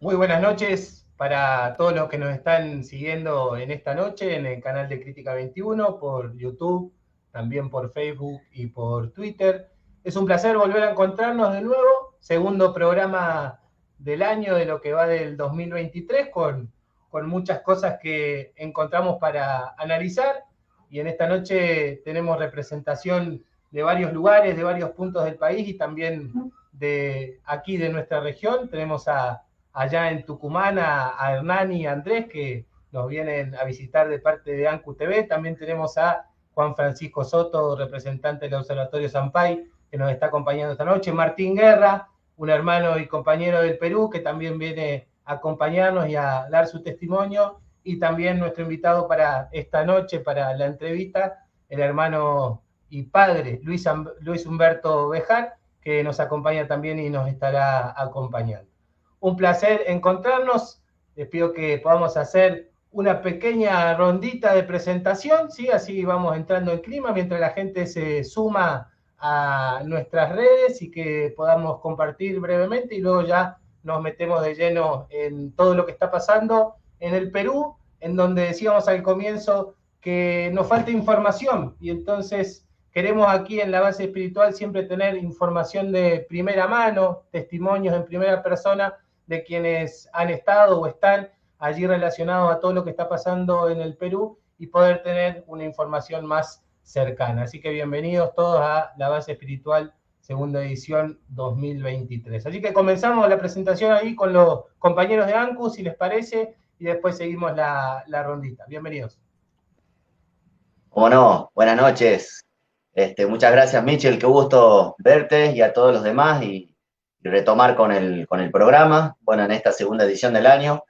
Muy buenas noches para todos los que nos están siguiendo en esta noche en el canal de Crítica 21, por YouTube, también por Facebook y por Twitter. Es un placer volver a encontrarnos de nuevo, segundo programa del año de lo que va del 2023, con muchas cosas que encontramos para analizar. Y en esta noche tenemos representación de varios lugares, de varios puntos del país y también de aquí de nuestra región. Tenemos allá en Tucumán a Hernán y a Andrés, que nos vienen a visitar de parte de ANCU TV. También tenemos a Juan Francisco Soto, representante del Observatorio Sampay, que nos está acompañando esta noche. Martín Guerra, un hermano y compañero del Perú, que también viene a acompañarnos y a dar su testimonio. Y también nuestro invitado para esta noche, para la entrevista, el hermano y padre Luis Humberto Bejar, que nos acompaña también y nos estará acompañando. Un placer encontrarnos. Les pido que podamos hacer una pequeña rondita de presentación, ¿sí? Así vamos entrando en clima mientras la gente se suma a nuestras redes y que podamos compartir brevemente, y luego ya nos metemos de lleno en todo lo que está pasando en el Perú, en donde decíamos al comienzo que nos falta información, y entonces queremos aquí en la base espiritual siempre tener información de primera mano, testimonios en primera persona de quienes han estado o están allí relacionados a todo lo que está pasando en el Perú, y poder tener una información más cercana. Así que bienvenidos todos a la base espiritual, segunda edición 2023. Así que comenzamos la presentación ahí con los compañeros de ANCU, si les parece, y después seguimos la rondita. Bienvenidos. ¿Cómo no? Buenas noches. Muchas gracias, Michel. Qué gusto verte y a todos los demás y retomar con el programa, bueno, en esta segunda edición del año.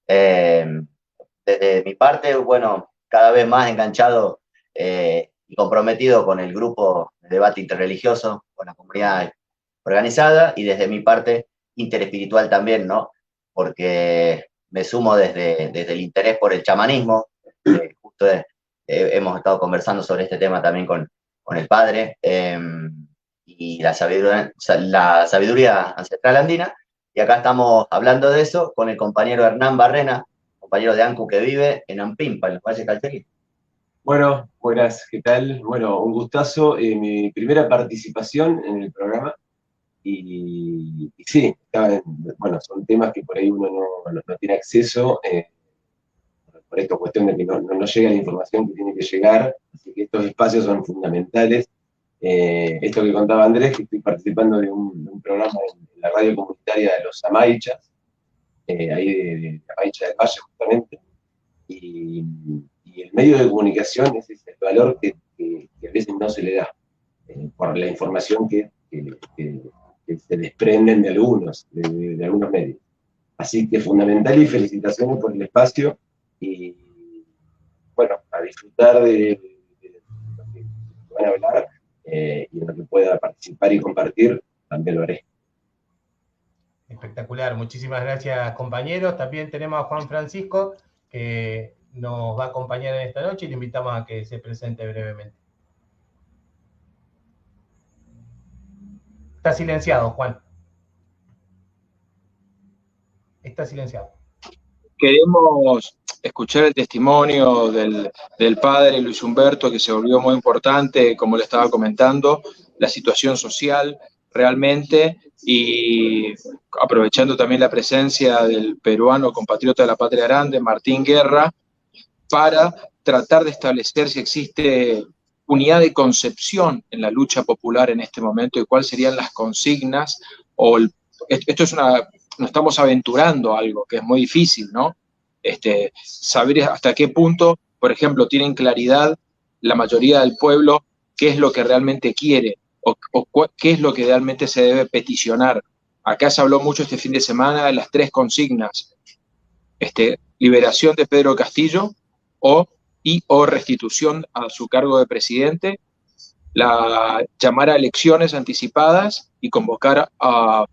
Desde mi parte, bueno, cada vez más enganchado y comprometido con el grupo de debate interreligioso, con la comunidad organizada, y desde mi parte interespiritual también, ¿no? Porque me sumo desde el interés por el chamanismo. Justo hemos estado conversando sobre este tema también con el padre, y la sabiduría ancestral andina, y acá estamos hablando de eso con el compañero Hernán Barrena, compañero de ANCU que vive en Ampimpa, en el Valle Calchaquí. Bueno, buenas, ¿qué tal? Bueno, un gustazo, mi primera participación en el programa, y sí, bueno, son temas que por ahí uno no tiene acceso, por esta cuestión de que no llega la información que tiene que llegar, así que estos espacios son fundamentales. Esto que contaba Andrés, que estoy participando de un programa en la radio comunitaria de los Amaichas, ahí de Amaicha del Valle justamente, y el medio de comunicación es el valor que a veces no se le da, por la información que se desprenden de algunos medios. Así que fundamental, y felicitaciones por el espacio, y bueno, a disfrutar de lo que van a hablar, y en lo que pueda participar y compartir, también lo haré. Espectacular, muchísimas gracias, compañeros. También tenemos a Juan Francisco, que nos va a acompañar en esta noche, y le invitamos a que se presente brevemente. Está silenciado, Juan. Está silenciado. Queremos escuchar el testimonio del padre Luis Humberto, que se volvió muy importante, como le estaba comentando, la situación social realmente, y aprovechando también la presencia del peruano compatriota de la Patria Grande, Martín Guerra, para tratar de establecer si existe unidad de concepción en la lucha popular en este momento, y cuáles serían las consignas, esto es nos estamos aventurando algo que es muy difícil, ¿no? Saber hasta qué punto, por ejemplo, tienen claridad la mayoría del pueblo qué es lo que realmente quiere, o qué es lo que realmente se debe peticionar. Acá se habló mucho este fin de semana de las 3 consignas: liberación de Pedro Castillo, o restitución a su cargo de presidente, llamar a elecciones anticipadas y convocar a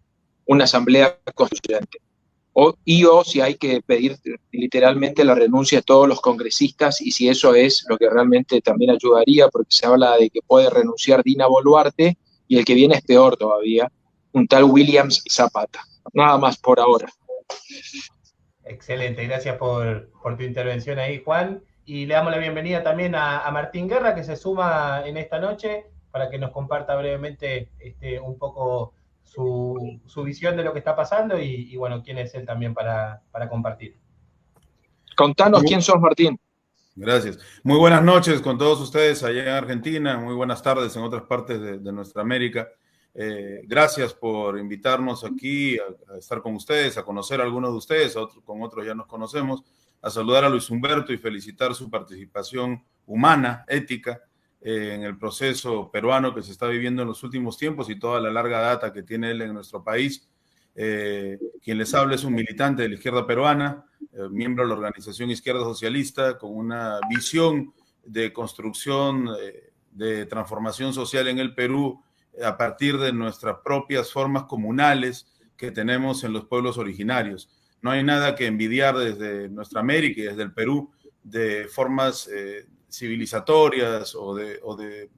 una asamblea constituyente, o si hay que pedir literalmente la renuncia de todos los congresistas, y si eso es lo que realmente también ayudaría, porque se habla de que puede renunciar Dina Boluarte, y el que viene es peor todavía, un tal Williams Zapata. Nada más por ahora. Excelente, gracias por tu intervención ahí, Juan. Y le damos la bienvenida también a Martín Guerra, que se suma en esta noche para que nos comparta brevemente un poco su visión de lo que está pasando y bueno, quién es él también para compartir. Contanos quién sos, Martín. Gracias. Muy buenas noches con todos ustedes allá en Argentina, muy buenas tardes en otras partes de nuestra América. Gracias por invitarnos aquí a estar con ustedes, a conocer a algunos de ustedes, con otros ya nos conocemos, a saludar a Luis Humberto y felicitar su participación humana, ética, en el proceso peruano que se está viviendo en los últimos tiempos y toda la larga data que tiene él en nuestro país. Quien les habla es un militante de la izquierda peruana, miembro de la organización Izquierda Socialista, con una visión de construcción, de transformación social en el Perú a partir de nuestras propias formas comunales que tenemos en los pueblos originarios. No hay nada que envidiar desde nuestra América y desde el Perú de formas civilizatorias o de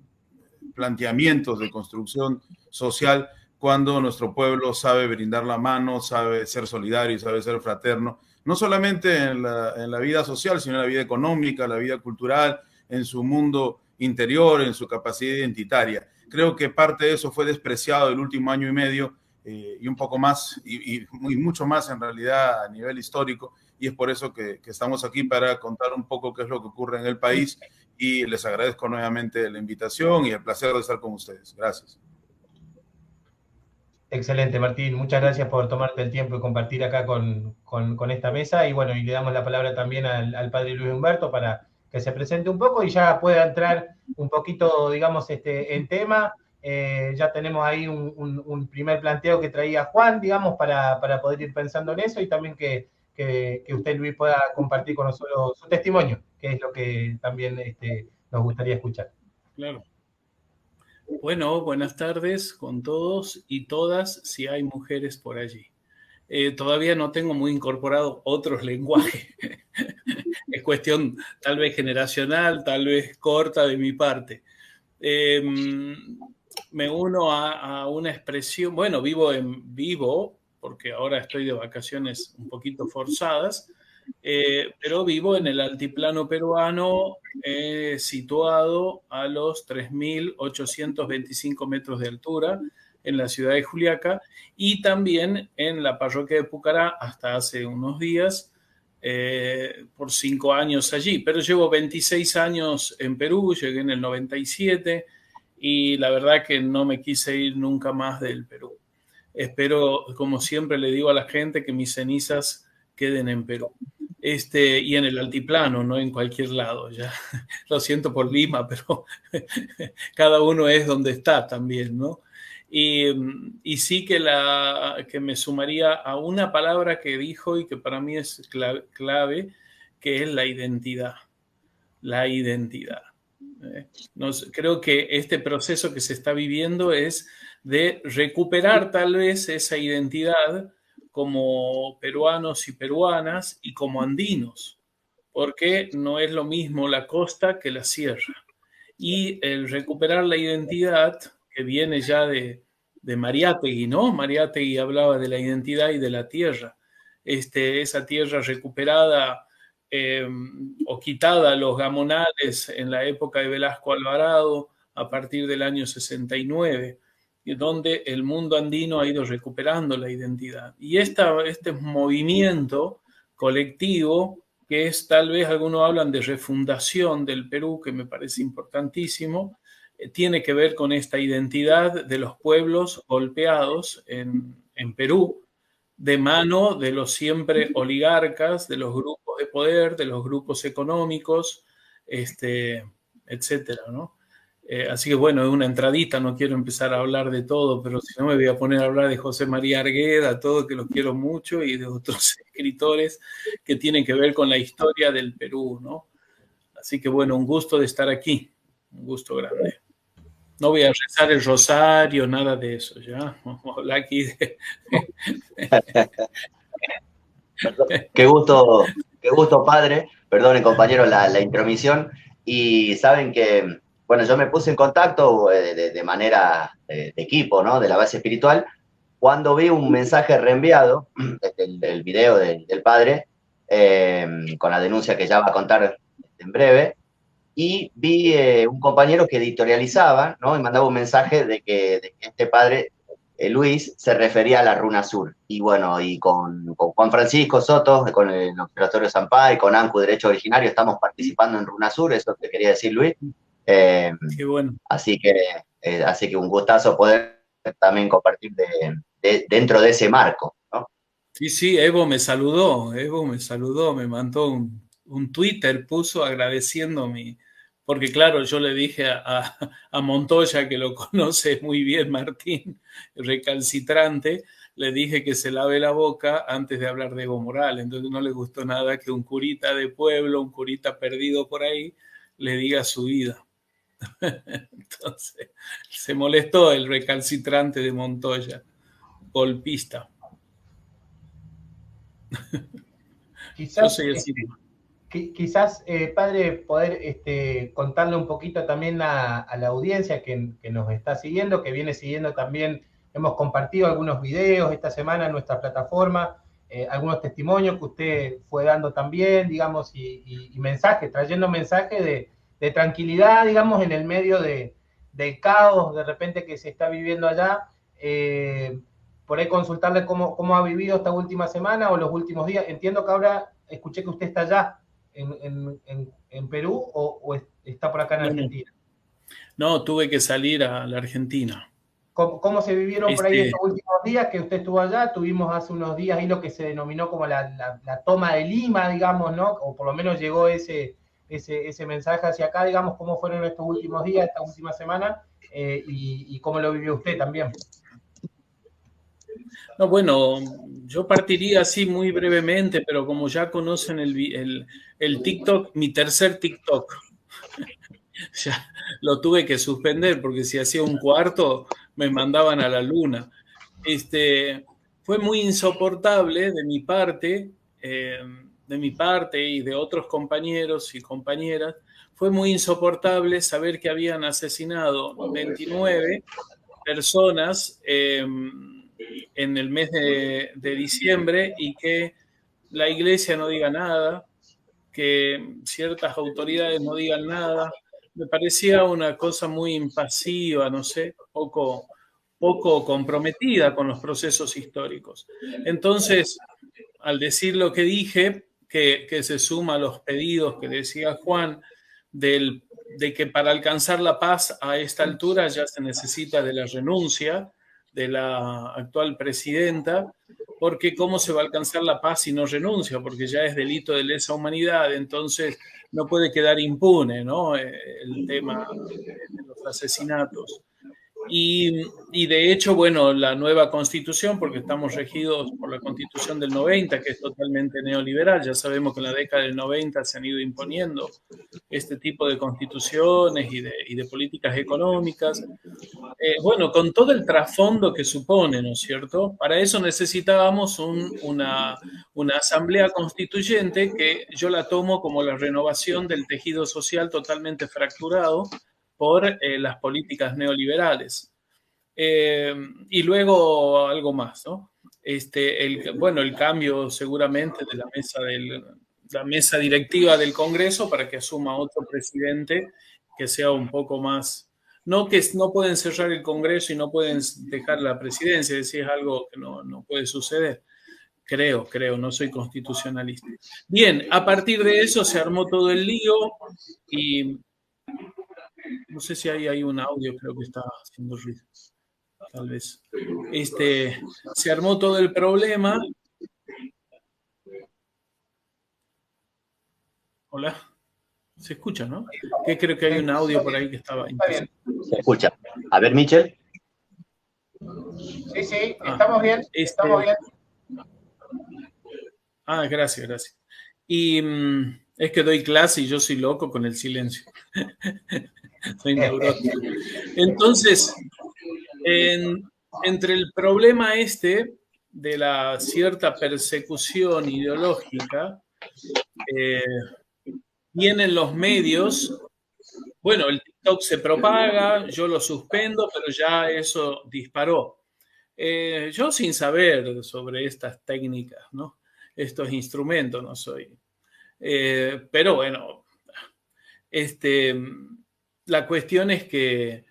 planteamientos de construcción social cuando nuestro pueblo sabe brindar la mano, sabe ser solidario y sabe ser fraterno, no solamente en la vida social, sino en la vida económica, la vida cultural, en su mundo interior, en su capacidad identitaria. Creo que parte de eso fue despreciado el último año y medio y un poco más, y mucho más en realidad a nivel histórico, y es por eso que estamos aquí para contar un poco qué es lo que ocurre en el país, y les agradezco nuevamente la invitación y el placer de estar con ustedes. Gracias. Excelente, Martín. Muchas gracias por tomarte el tiempo y compartir acá con esta mesa. Y bueno, y le damos la palabra también al padre Luis Humberto para que se presente un poco y ya pueda entrar un poquito, digamos, en tema. Ya tenemos ahí un primer planteo que traía Juan, digamos, para poder ir pensando en eso y también que usted, Luis, pueda compartir con nosotros su testimonio, que es lo que también nos gustaría escuchar. Claro. Bueno, buenas tardes con todos y todas, si hay mujeres por allí. Todavía no tengo muy incorporado otros lenguajes. Es cuestión tal vez generacional, tal vez corta de mi parte. Me uno a una expresión, bueno, vivo, porque ahora estoy de vacaciones un poquito forzadas, pero vivo en el altiplano peruano, situado a los 3.825 metros de altura en la ciudad de Juliaca y también en la parroquia de Pucará hasta hace unos días, por 5 años allí. Pero llevo 26 años en Perú, llegué en el 97 y la verdad que no me quise ir nunca más del Perú. Espero, como siempre le digo a la gente, que mis cenizas queden en Perú. Y en el altiplano, no en cualquier lado. Ya lo siento por Lima, pero cada uno es donde está también, ¿no? Y sí que me sumaría a una palabra que dijo y que para mí es clave, que es la identidad. La identidad. Creo que este proceso que se está viviendo es de recuperar tal vez esa identidad como peruanos y peruanas y como andinos, porque no es lo mismo la costa que la sierra. Y el recuperar la identidad que viene ya de Mariátegui, ¿no? Mariátegui hablaba de la identidad y de la tierra. Esa tierra recuperada o quitada a los gamonales en la época de Velasco Alvarado a partir del año 69, donde el mundo andino ha ido recuperando la identidad. Y este movimiento colectivo, que es tal vez, algunos hablan de refundación del Perú, que me parece importantísimo, tiene que ver con esta identidad de los pueblos golpeados en Perú, de mano de los siempre oligarcas, de los grupos de poder, de los grupos económicos, etcétera, ¿no? Así que bueno, es una entradita, no quiero empezar a hablar de todo, pero si no me voy a poner a hablar de José María Argueda, todo, que lo quiero mucho, y de otros escritores que tienen que ver con la historia del Perú, ¿no? Así que bueno, un gusto de estar aquí, un gusto grande. No voy a rezar el rosario, nada de eso, ¿ya? Vamos a hablar aquí de... Qué gusto, padre. Perdonen, compañero, la intromisión. Y saben que, bueno, yo me puse en contacto de manera de equipo, ¿no? De la base espiritual, cuando vi un mensaje reenviado, el video del padre, con la denuncia que ya va a contar en breve, y vi un compañero que editorializaba, ¿no? Y mandaba un mensaje de que este padre, Luis, se refería a la Runa Sur. Y bueno, y con Juan Francisco Soto, con el Observatorio Sampay, con ANCU Derecho Originario, estamos participando en Runa Sur, eso te quería decir, Luis. Qué bueno. Así que un gustazo poder también compartir dentro de ese marco, ¿no? Sí, Evo me saludó, me mandó un Twitter, puso agradeciendo porque claro, yo le dije a Montoya, que lo conoce muy bien, Martín, recalcitrante, le dije que se lave la boca antes de hablar de Evo Morales, entonces no le gustó nada que un curita de pueblo, un curita perdido por ahí, le diga su vida. Entonces, se molestó el recalcitrante de Montoya, golpista. Quizás, padre, poder contarle un poquito también a la audiencia que nos está siguiendo, que viene siguiendo también, hemos compartido algunos videos esta semana en nuestra plataforma, algunos testimonios que usted fue dando también, digamos, y mensajes, trayendo mensajes de tranquilidad, digamos, en el medio del caos de repente que se está viviendo allá. Por ahí consultarle cómo ha vivido esta última semana o los últimos días. Entiendo que ahora escuché que usted está allá en Perú o está por acá en Argentina. No, tuve que salir a la Argentina. ¿Cómo se vivieron por ahí estos últimos días que usted estuvo allá? Tuvimos hace unos días ahí lo que se denominó como la toma de Lima, digamos, ¿no? O por lo menos llegó ese mensaje hacia acá, digamos, cómo fueron estos últimos días, esta última semana, y cómo lo vivió usted también. No, bueno, yo partiría así muy brevemente, pero como ya conocen el TikTok, mi tercer TikTok, ya lo tuve que suspender porque si hacía un cuarto me mandaban a la luna. Fue muy insoportable de mi parte y de otros compañeros y compañeras, fue muy insoportable saber que habían asesinado 29 personas en el mes de diciembre y que la iglesia no diga nada, que ciertas autoridades no digan nada. Me parecía una cosa muy impasiva, no sé, poco comprometida con los procesos históricos. Entonces, al decir lo que dije, que se suma a los pedidos que decía Juan, de que para alcanzar la paz a esta altura ya se necesita de la renuncia de la actual presidenta, porque ¿cómo se va a alcanzar la paz si no renuncia? Porque ya es delito de lesa humanidad, entonces no puede quedar impune, ¿no? El tema de los asesinatos. Y de hecho, bueno, la nueva constitución, porque estamos regidos por la constitución del 90, que es totalmente neoliberal, ya sabemos que en la década del 90 se han ido imponiendo este tipo de constituciones y de políticas económicas. Bueno, con todo el trasfondo que supone, ¿no es cierto? Para eso necesitábamos una asamblea constituyente que yo la tomo como la renovación del tejido social totalmente fracturado por las políticas neoliberales. Y luego algo más, ¿no? El cambio seguramente de la mesa directiva del Congreso para que asuma otro presidente que sea un poco más... No que no pueden cerrar el Congreso y no pueden dejar la presidencia, es decir, es algo que no puede suceder. Creo, no soy constitucionalista. Bien, a partir de eso se armó todo el lío y no sé si hay un audio, creo que está haciendo ruido, tal vez. Se armó todo el problema. Hola. Se escucha, ¿no? Que creo que hay un audio por ahí que estaba... Está bien. Se escucha. A ver, Michel. Sí, estamos bien. Estamos bien. Gracias. Y es que doy clase y yo soy loco con el silencio. Soy neurótico. Entonces, entre el problema de la cierta persecución ideológica, vienen los medios. Bueno, el TikTok se propaga, yo lo suspendo, pero ya eso disparó. Yo sin saber sobre estas técnicas, ¿no? Estos instrumentos, no soy. Pero bueno, la cuestión es que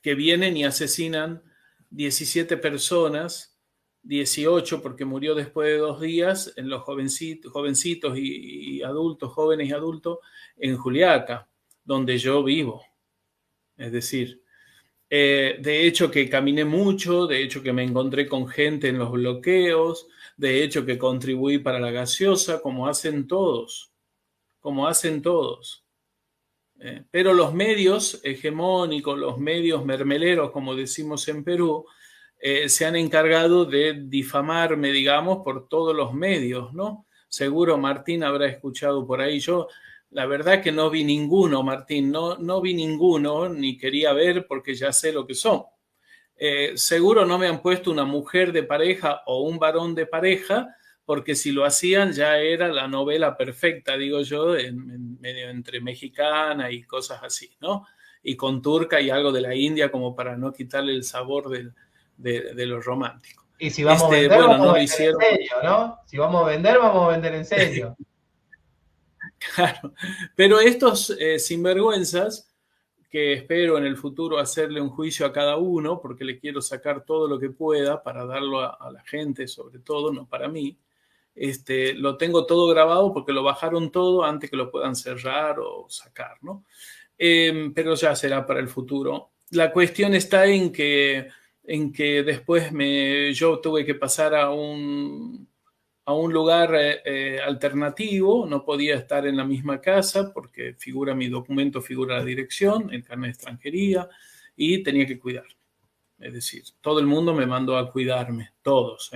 vienen y asesinan 17 personas, 18 porque murió después de 2 días, en los jovencitos y adultos, jóvenes y adultos, en Juliaca, donde yo vivo. Es decir, de hecho que caminé mucho, de hecho que me encontré con gente en los bloqueos, de hecho que contribuí para la gaseosa, como hacen todos. Pero los medios hegemónicos, los medios mermeleros, como decimos en Perú, se han encargado de difamarme, digamos, por todos los medios, ¿no? Seguro Martín habrá escuchado por ahí. Yo, la verdad que no vi ninguno, Martín, no vi ninguno, ni quería ver porque ya sé lo que son. Seguro no me han puesto una mujer de pareja o un varón de pareja, porque si lo hacían ya era la novela perfecta, digo yo, medio entre mexicana y cosas así, ¿no? Y con turca y algo de la India como para no quitarle el sabor de lo romántico. Y si vamos a vender, bueno, vamos no a lo vender hicieron. en serio, ¿no? Si vamos a vender, vamos a vender en serio. Claro, pero estos sinvergüenzas, que espero en el futuro hacerle un juicio a cada uno, porque le quiero sacar todo lo que pueda para darlo a la gente, sobre todo, no para mí. Lo tengo todo grabado porque lo bajaron todo antes que lo puedan cerrar o sacar, ¿no? Pero ya será para el futuro. La cuestión está en que después yo tuve que pasar a un lugar alternativo, no podía estar en la misma casa porque mi documento figura la dirección, el carnet de extranjería, y tenía que cuidar. Es decir, todo el mundo me mandó a cuidarme, todos.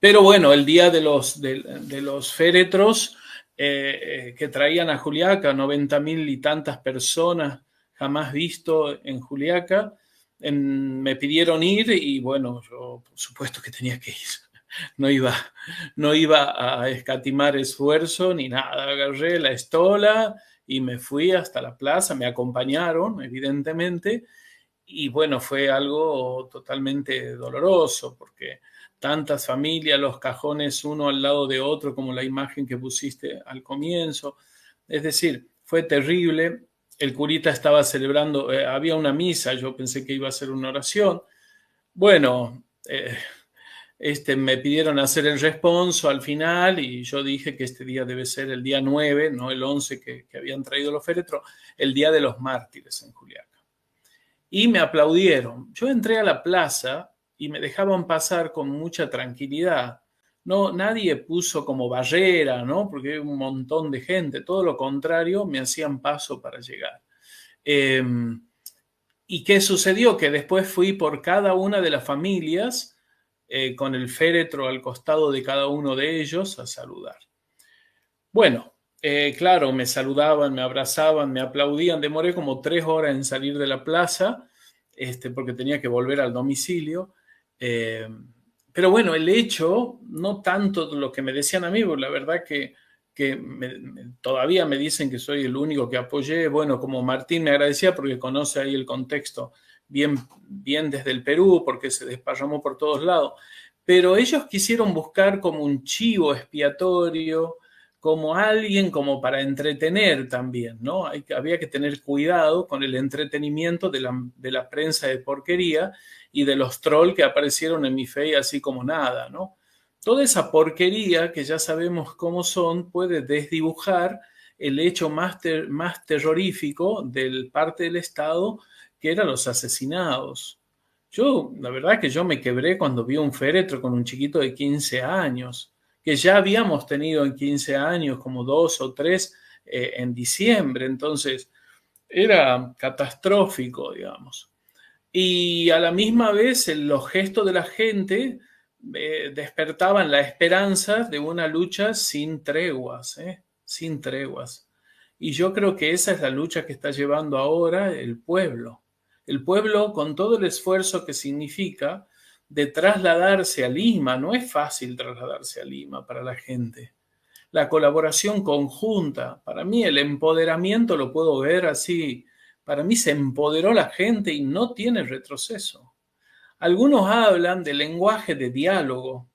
Pero bueno, el día de los féretros que traían a Juliaca, 90.000 y tantas personas jamás visto en Juliaca, me pidieron ir y bueno, yo por supuesto que tenía que ir. No iba a escatimar esfuerzo ni nada. Agarré la estola y me fui hasta la plaza, me acompañaron, evidentemente, y bueno, fue algo totalmente doloroso porque tantas familias, los cajones uno al lado de otro, como la imagen que pusiste al comienzo. Es decir, fue terrible. El curita estaba celebrando, había una misa, yo pensé que iba a ser una oración. Bueno, me pidieron hacer el responso al final y yo dije que este día debe ser el día 9, no el 11 que habían traído los féretros, el día de los mártires en Juliaca. Y me aplaudieron. Yo entré a la plaza y me dejaban pasar con mucha tranquilidad. No, nadie puso como barrera, ¿no? Porque hay un montón de gente. Todo lo contrario, me hacían paso para llegar. ¿Y qué sucedió? Que después fui por cada una de las familias con el féretro al costado de cada uno de ellos a saludar. Bueno, claro, me saludaban, me abrazaban, me aplaudían. Demoré como 3 horas en salir de la plaza, porque tenía que volver al domicilio. Pero bueno, el hecho, no tanto lo que me decían a mí, porque la verdad que todavía me dicen que soy el único que apoyé. Bueno, como Martín me agradecía porque conoce ahí el contexto bien desde el Perú, porque se desparramó por todos lados. Pero ellos quisieron buscar como un chivo expiatorio, como alguien como para entretener también, ¿no? Había que tener cuidado con el entretenimiento de la prensa de porquería y de los trolls que aparecieron en mi fe así como nada, ¿no? Toda esa porquería que ya sabemos cómo son puede desdibujar el hecho más terrorífico del parte del Estado, que eran los asesinados. La verdad que yo me quebré cuando vi un féretro con un chiquito de 15 años, que ya habíamos tenido en 15 años como 2 o 3 en diciembre, entonces era catastrófico, digamos. Y a la misma vez los gestos de la gente despertaban la esperanza de una lucha sin treguas, sin treguas. Y yo creo que esa es la lucha que está llevando ahora el pueblo. El pueblo, con todo el esfuerzo que significa de trasladarse a Lima, no es fácil trasladarse a Lima para la gente. La colaboración conjunta, para mí el empoderamiento lo puedo ver así, Para mí se empoderó la gente y no tiene retroceso. Algunos hablan del lenguaje de diálogo.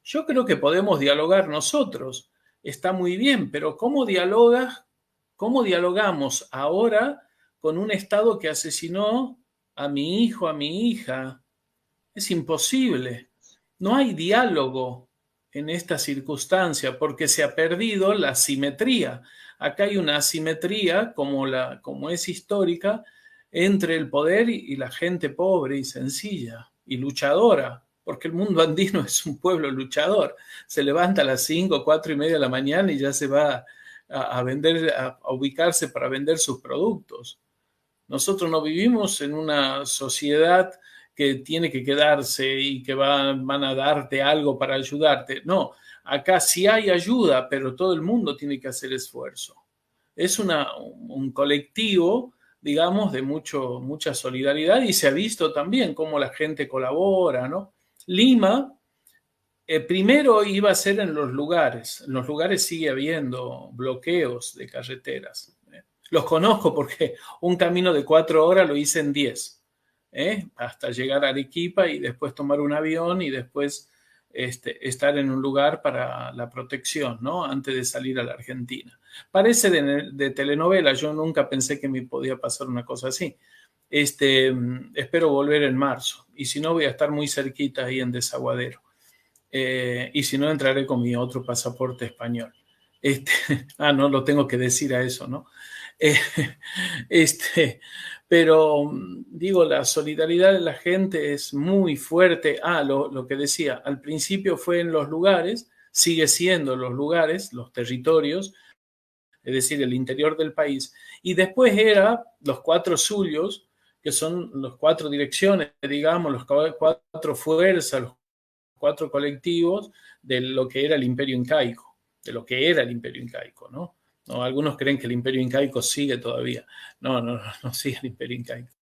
Yo creo que podemos dialogar nosotros, está muy bien, pero ¿cómo dialogamos ahora con un Estado que asesinó a mi hijo, a mi hija? Es imposible. No hay diálogo en esta circunstancia porque se ha perdido la simetría. Acá hay una asimetría, como es histórica, entre el poder y la gente pobre y sencilla y luchadora, porque el mundo andino es un pueblo luchador. Se levanta a las 5, 4 y media de la mañana y ya se va a ubicarse para vender sus productos. Nosotros no vivimos en una sociedad que tiene que quedarse y que van a darte algo para ayudarte. No, acá sí hay ayuda, pero todo el mundo tiene que hacer esfuerzo. Es un colectivo, digamos, de mucha solidaridad y se ha visto también cómo la gente colabora, ¿no? Lima, primero iba a ser en los lugares. En los lugares sigue habiendo bloqueos de carreteras. Los conozco porque un camino de 4 horas lo hice en 10. Hasta llegar a Arequipa y después tomar un avión y después estar en un lugar para la protección, ¿no? Antes de salir a la Argentina. Parece de telenovela, yo nunca pensé que me podía pasar una cosa así. Espero volver en marzo y si no voy a estar muy cerquita ahí en Desaguadero. Y si no entraré con mi otro pasaporte español. No lo tengo que decir a eso, ¿no? Pero digo, la solidaridad de la gente es muy fuerte. Lo que decía, al principio fue en los lugares, sigue siendo los lugares, los territorios, es decir, el interior del país, y después era los 4 zulios, que son las 4 direcciones, digamos, los 4 fuerzas, los 4 colectivos de lo que era el Imperio Incaico, ¿no? No, algunos creen que el Imperio Incaico sigue todavía. No sigue el Imperio Incaico.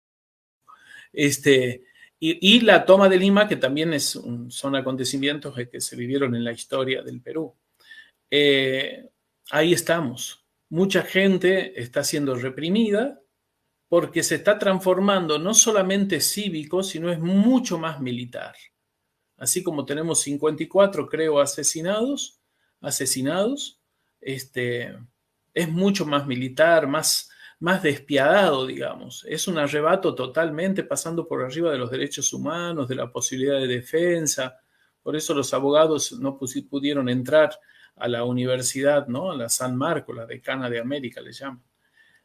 Y la toma de Lima, que también son acontecimientos que se vivieron en la historia del Perú. Ahí estamos. Mucha gente está siendo reprimida porque se está transformando no solamente cívico, sino es mucho más militar. Así como tenemos 54, creo, asesinados, es mucho más militar, más despiadado, digamos. Es un arrebato totalmente pasando por arriba de los derechos humanos, de la posibilidad de defensa. Por eso los abogados no pudieron entrar a la universidad, ¿no? A la San Marcos, la decana de América le llaman.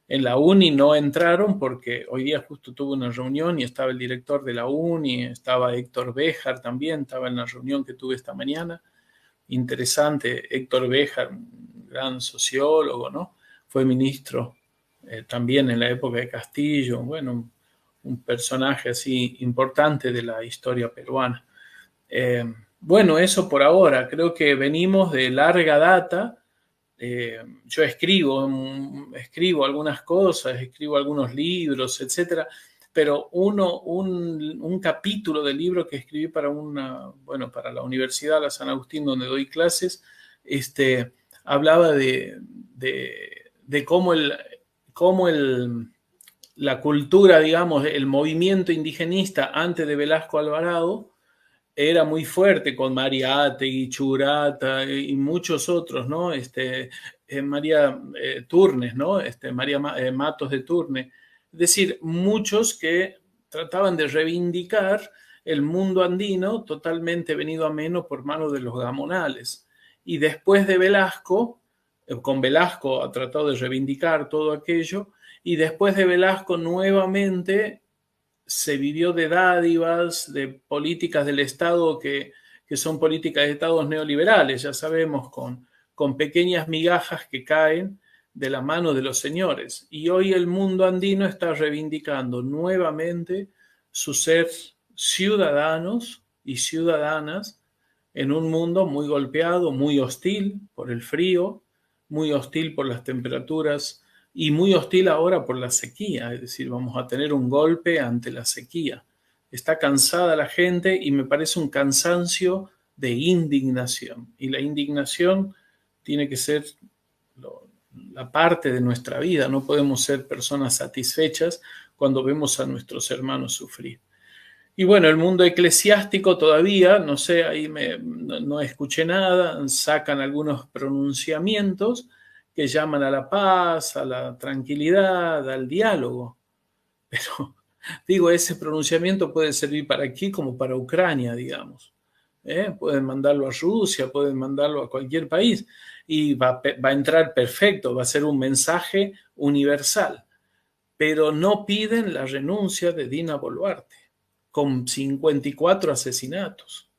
En la UNI no entraron porque hoy día justo tuve una reunión y estaba el director de la UNI, estaba Héctor Béjar también, estaba en la reunión que tuve esta mañana. Interesante, Héctor Béjar, un gran sociólogo, ¿no? Fue ministro también en la época de Castillo, bueno, un personaje así importante de la historia peruana. Bueno, eso por ahora, creo que venimos de larga data. Yo escribo algunas cosas, escribo algunos libros, etcétera, pero un capítulo del libro que escribí para la Universidad La San Agustín, donde doy clases, hablaba de cómo la cultura, digamos, el movimiento indigenista antes de Velasco Alvarado era muy fuerte con Mariátegui, Churata y muchos otros, ¿no? María Turnes, ¿no? María Matos de Turnes. Es decir, muchos que trataban de reivindicar el mundo andino totalmente venido a menos por manos de los gamonales. Y después de Velasco, con Velasco ha tratado de reivindicar todo aquello, y después de Velasco nuevamente se vivió de dádivas, de políticas del Estado que son políticas de Estados neoliberales, ya sabemos, con pequeñas migajas que caen de la mano de los señores. Y hoy el mundo andino está reivindicando nuevamente su ser ciudadanos y ciudadanas en un mundo muy golpeado, muy hostil por el frío, muy hostil por las temperaturas y muy hostil ahora por la sequía, es decir, vamos a tener un golpe ante la sequía. Está cansada la gente y me parece un cansancio de indignación. Y la indignación tiene que ser la parte de nuestra vida. No podemos ser personas satisfechas cuando vemos a nuestros hermanos sufrir. Y bueno, el mundo eclesiástico todavía, no sé, ahí no escuché nada, sacan algunos pronunciamientos que llaman a la paz, a la tranquilidad, al diálogo. Pero digo, ese pronunciamiento puede servir para aquí como para Ucrania, digamos. Pueden mandarlo a Rusia, pueden mandarlo a cualquier país y va a entrar perfecto, va a ser un mensaje universal. Pero no piden la renuncia de Dina Boluarte, con 54 asesinatos.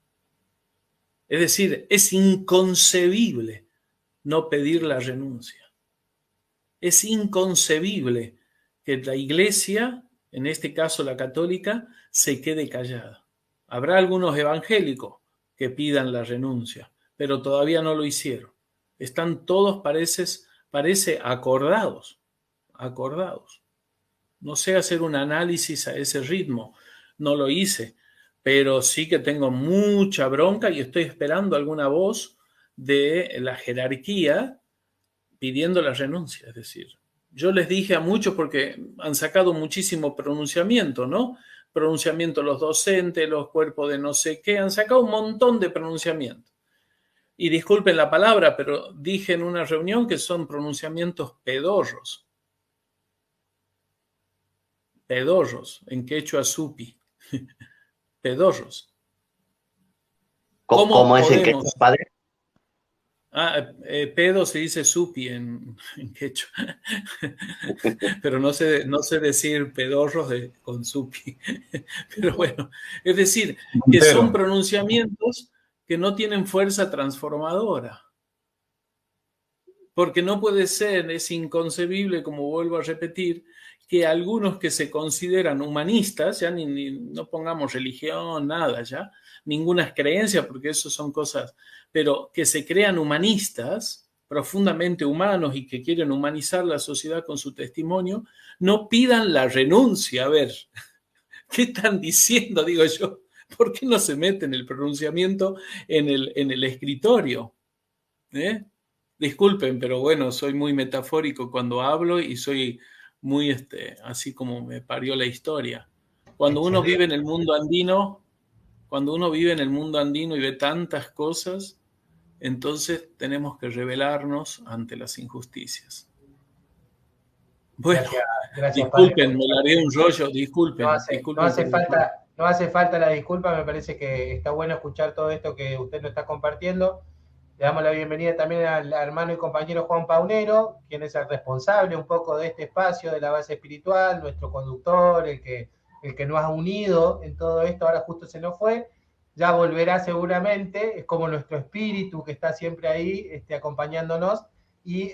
Es decir, es inconcebible no pedir la renuncia. Es inconcebible que la Iglesia, en este caso la católica, se quede callada. Habrá algunos evangélicos que pidan la renuncia, pero todavía no lo hicieron. Están todos, parece acordados. No sé hacer un análisis a ese ritmo, no lo hice, pero sí que tengo mucha bronca y estoy esperando alguna voz de la jerarquía pidiendo la renuncia. Es decir, yo les dije a muchos porque han sacado muchísimo pronunciamiento, ¿no? Pronunciamiento los docentes, los cuerpos de no sé qué, han sacado un montón de pronunciamientos. Y disculpen la palabra, pero dije en una reunión que son pronunciamientos pedorros. Pedorros, en quechua supi. Pedorros. ¿Cómo es el quechua, padre? Pedo se dice supi en quechua. Pero no sé decir pedorros con supi. Pero bueno, es decir, que son pronunciamientos que no tienen fuerza transformadora. Porque no puede ser, es inconcebible, como vuelvo a repetir, que algunos que se consideran humanistas, ya no pongamos religión, nada, ya, ninguna creencia, porque eso son cosas, pero que se crean humanistas, profundamente humanos y que quieren humanizar la sociedad con su testimonio, no pidan la renuncia. A ver, ¿qué están diciendo? Digo yo, ¿por qué no se meten el pronunciamiento en el escritorio? Disculpen, pero bueno, soy muy metafórico cuando hablo y soy muy así como me parió la historia. Cuando uno vive en el mundo andino, y ve tantas cosas, entonces tenemos que rebelarnos ante las injusticias. Bueno, gracias, disculpen, me largué un rollo, disculpen. No hace falta la disculpa, me parece que está bueno escuchar todo esto que usted nos está compartiendo. Le damos la bienvenida también al hermano y compañero Juan Paunero, quien es el responsable un poco de este espacio de la base espiritual, nuestro conductor, el que nos ha unido en todo esto. Ahora justo se nos fue, ya volverá seguramente, es como nuestro espíritu que está siempre ahí acompañándonos. Y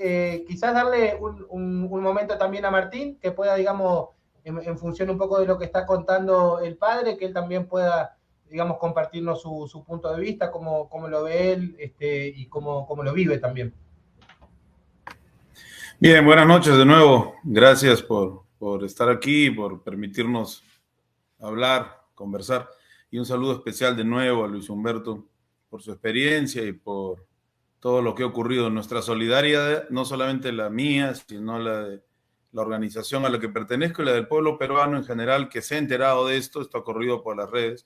quizás darle un momento también a Martín, que pueda, digamos, en función un poco de lo que está contando el padre, que él también pueda, digamos, compartirnos su punto de vista, cómo lo ve él y cómo lo vive también. Bien, buenas noches de nuevo. Gracias por estar aquí, por permitirnos hablar, conversar. Y un saludo especial de nuevo a Luis Humberto por su experiencia y por todo lo que ha ocurrido. Nuestra solidaridad, no solamente la mía, sino la de la organización a la que pertenezco y la del pueblo peruano en general, que se ha enterado de esto ha corrido por las redes.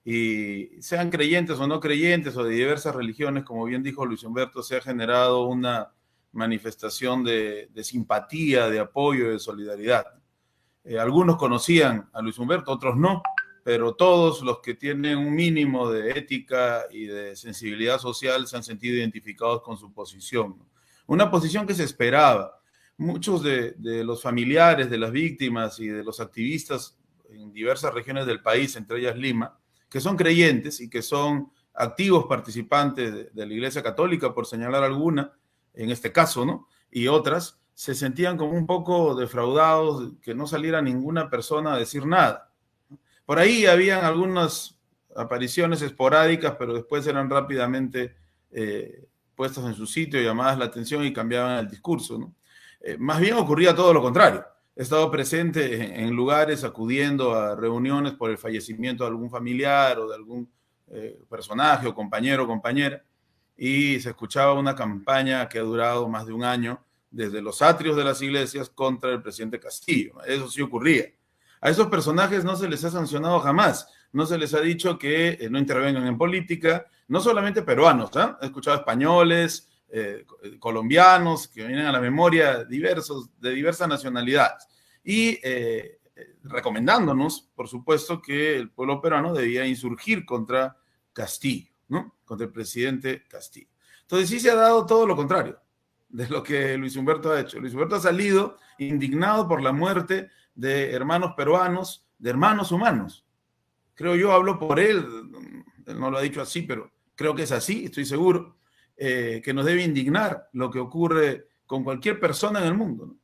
Y sean creyentes o no creyentes o de diversas religiones, como bien dijo Luis Humberto, se ha generado una manifestación de simpatía, de apoyo, de solidaridad. Algunos conocían a Luis Humberto, otros no, pero todos los que tienen un mínimo de ética y de sensibilidad social se han sentido identificados con su posición. Una posición que se esperaba. Muchos de los familiares de las víctimas y de los activistas en diversas regiones del país, entre ellas Lima, que son creyentes y que son activos participantes de la Iglesia Católica, por señalar alguna, en este caso, ¿no? Y otras, se sentían como un poco defraudados, que no saliera ninguna persona a decir nada. Por ahí habían algunas apariciones esporádicas, pero después eran rápidamente puestas en su sitio, llamadas la atención y cambiaban el discurso, ¿no? Más bien ocurría todo lo contrario. He estado presente en lugares, acudiendo a reuniones por el fallecimiento de algún familiar o de algún personaje o compañero o compañera, y se escuchaba una campaña que ha durado más de un año, desde los atrios de las iglesias contra el presidente Castillo. Eso sí ocurría. A esos personajes no se les ha sancionado jamás, no se les ha dicho que no intervengan en política, no solamente peruanos, ¿eh? He escuchado españoles, colombianos, que vienen a la memoria de diversas nacionalidades, y recomendándonos, por supuesto, que el pueblo peruano debía insurgir contra Castillo, ¿no? Contra el presidente Castillo. Entonces sí se ha dado todo lo contrario de lo que Luis Humberto ha hecho. Luis Humberto ha salido indignado por la muerte de hermanos peruanos, de hermanos humanos. Creo yo, hablo por él no lo ha dicho así, pero creo que es así, estoy seguro, que nos debe indignar lo que ocurre con cualquier persona en el mundo, ¿no?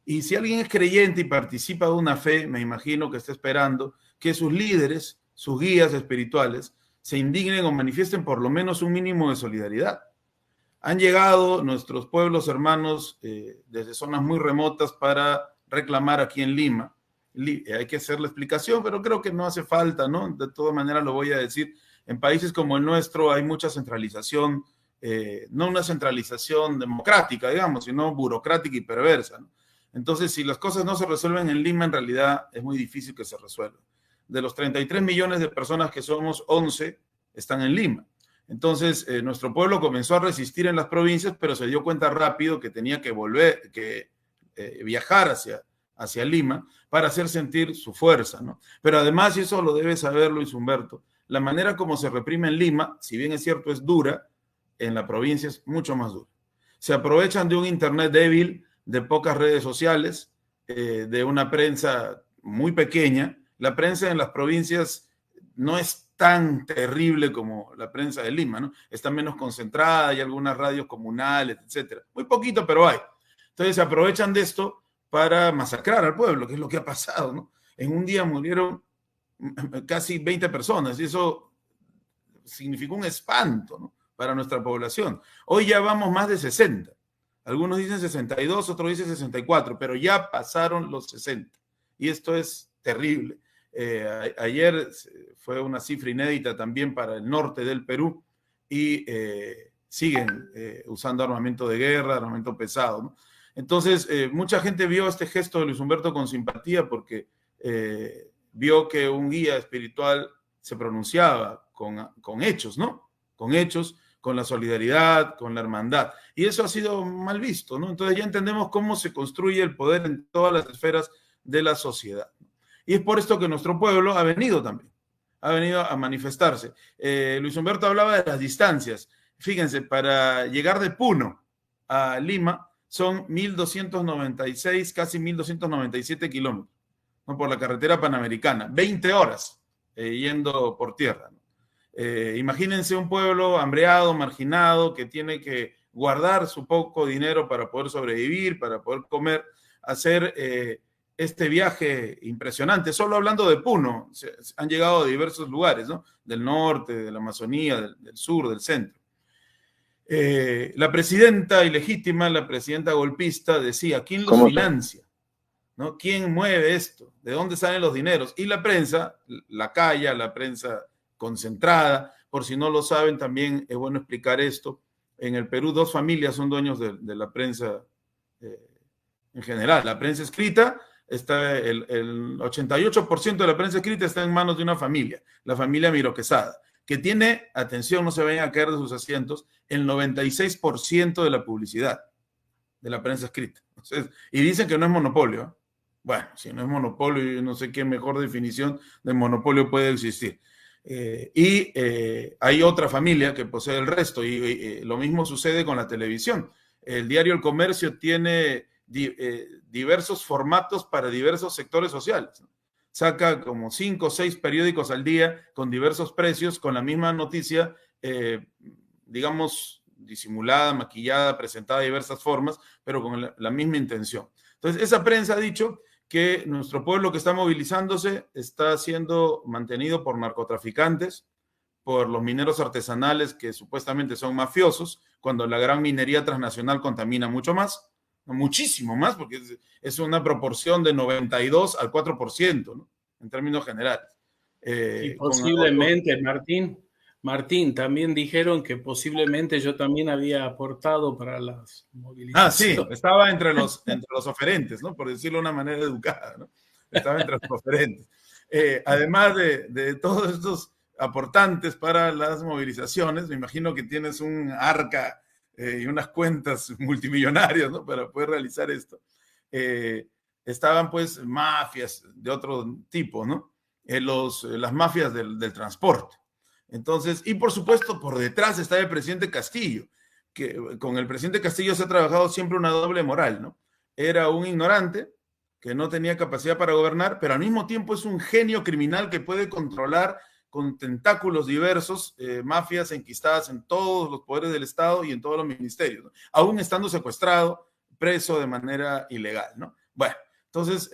Y si alguien es creyente y participa de una fe, me imagino que está esperando que sus líderes, sus guías espirituales, se indignen o manifiesten por lo menos un mínimo de solidaridad. Han llegado nuestros pueblos hermanos desde zonas muy remotas para reclamar aquí en Lima. Hay que hacer la explicación, pero creo que no hace falta, ¿no? De todas maneras lo voy a decir. En países como el nuestro hay mucha centralización, no una centralización democrática, digamos, sino burocrática y perversa, ¿no? Entonces, si las cosas no se resuelven en Lima, en realidad es muy difícil que se resuelvan. De los 33 millones de personas que somos, 11 están en Lima. Entonces, nuestro pueblo comenzó a resistir en las provincias, pero se dio cuenta rápido que tenía que viajar hacia Lima para hacer sentir su fuerza, ¿no? Pero además, y eso lo debe saber Luis Humberto, la manera como se reprime en Lima, si bien es cierto es dura, en la provincia es mucho más dura. Se aprovechan de un internet débil, de pocas redes sociales, de una prensa muy pequeña. La prensa en las provincias no es tan terrible como la prensa de Lima, ¿no? Está menos concentrada, hay algunas radios comunales, etcétera. Muy poquito, pero hay. Entonces se aprovechan de esto para masacrar al pueblo, que es lo que ha pasado, ¿no? En un día murieron casi 20 personas y eso significó un espanto, ¿no?, para nuestra población. Hoy ya vamos más de 60. Algunos dicen 62, otros dicen 64, pero ya pasaron los 60. Y esto es terrible. Ayer fue una cifra inédita también para el norte del Perú y siguen usando armamento de guerra, armamento pesado, ¿no? Entonces, mucha gente vio este gesto de Luis Humberto con simpatía porque vio que un guía espiritual se pronunciaba con hechos, ¿no? Con hechos, con la solidaridad, con la hermandad. Y eso ha sido mal visto, ¿no? Entonces ya entendemos cómo se construye el poder en todas las esferas de la sociedad. Y es por esto que nuestro pueblo ha venido también, ha venido a manifestarse. Luis Humberto hablaba de las distancias. Fíjense, para llegar de Puno a Lima son 1.296, casi 1.297 kilómetros, ¿no?, por la carretera panamericana. 20 horas yendo por tierra, ¿no? Imagínense un pueblo hambreado, marginado, que tiene que guardar su poco dinero para poder sobrevivir, para poder comer, hacer este viaje impresionante. Solo hablando de Puno, han llegado a diversos lugares, ¿no?, del norte, de la Amazonía, del sur, del centro. La presidenta ilegítima, la presidenta golpista, decía, ¿quién los financia? ¿No? ¿Quién mueve esto? ¿De dónde salen los dineros? Y la prensa, la calla, la prensa concentrada. Por si no lo saben, también es bueno explicar esto. En el Perú, 2 familias son dueños de la prensa en general. La prensa escrita, está el 88% de la prensa escrita está en manos de una familia, la familia Miro Quesada, que tiene, atención, no se vayan a caer de sus asientos, el 96% de la publicidad de la prensa escrita. Entonces, y dicen que no es monopolio, ¿eh? Bueno, si no es monopolio, yo no sé qué mejor definición de monopolio puede existir. Hay otra familia que posee el resto, y lo mismo sucede con la televisión. El diario El Comercio tiene diversos formatos para diversos sectores sociales, ¿no? Saca como 5 o 6 periódicos al día con diversos precios, con la misma noticia, digamos, disimulada, maquillada, presentada de diversas formas, pero con la misma intención. Entonces, esa prensa ha dicho que nuestro pueblo que está movilizándose está siendo mantenido por narcotraficantes, por los mineros artesanales que supuestamente son mafiosos, cuando la gran minería transnacional contamina mucho más, muchísimo más, porque es una proporción de 92 al 4%, ¿no?, en términos generales. Y posiblemente, Martín, Martín, también dijeron que posiblemente yo también había aportado para las movilizaciones. Sí, estaba entre los oferentes, ¿no? Por decirlo de una manera educada, ¿no? Estaba entre los oferentes. Además de todos estos aportantes para las movilizaciones, me imagino que tienes un arca y unas cuentas multimillonarias, ¿no? Para poder realizar esto. Estaban pues mafias de otro tipo, ¿no? Las mafias del transporte. Entonces, y por supuesto, por detrás está el presidente Castillo, que con el presidente Castillo se ha trabajado siempre una doble moral, ¿no? Era un ignorante que no tenía capacidad para gobernar, pero al mismo tiempo es un genio criminal que puede controlar con tentáculos diversos mafias enquistadas en todos los poderes del Estado y en todos los ministerios, ¿no? Aún estando secuestrado, preso de manera ilegal, ¿no? Bueno, entonces,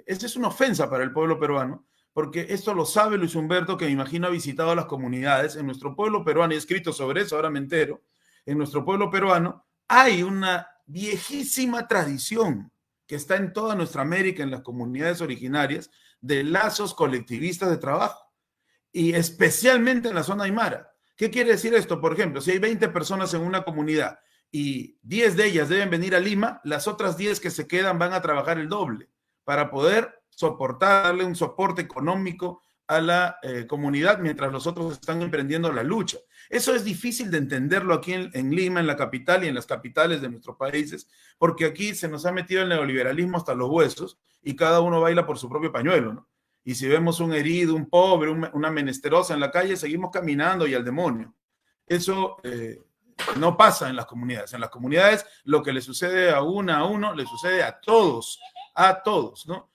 esta es una ofensa para el pueblo peruano, porque esto lo sabe Luis Humberto, que me imagino ha visitado las comunidades. En nuestro pueblo peruano, y he escrito sobre eso, ahora me entero, en nuestro pueblo peruano hay una viejísima tradición que está en toda nuestra América, en las comunidades originarias, de lazos colectivistas de trabajo, y especialmente en la zona aymara. ¿Qué quiere decir esto? Por ejemplo, si hay 20 personas en una comunidad y 10 de ellas deben venir a Lima, las otras 10 que se quedan van a trabajar el doble para poder soportar, darle un soporte económico a la comunidad mientras los otros están emprendiendo la lucha. Eso es difícil de entenderlo aquí en Lima, en la capital y en las capitales de nuestros países, porque aquí se nos ha metido el neoliberalismo hasta los huesos y cada uno baila por su propio pañuelo, ¿no? Y si vemos un herido, un pobre, una menesterosa en la calle, seguimos caminando y al demonio. Eso no pasa en las comunidades. En las comunidades lo que le sucede a uno, le sucede a todos, ¿no?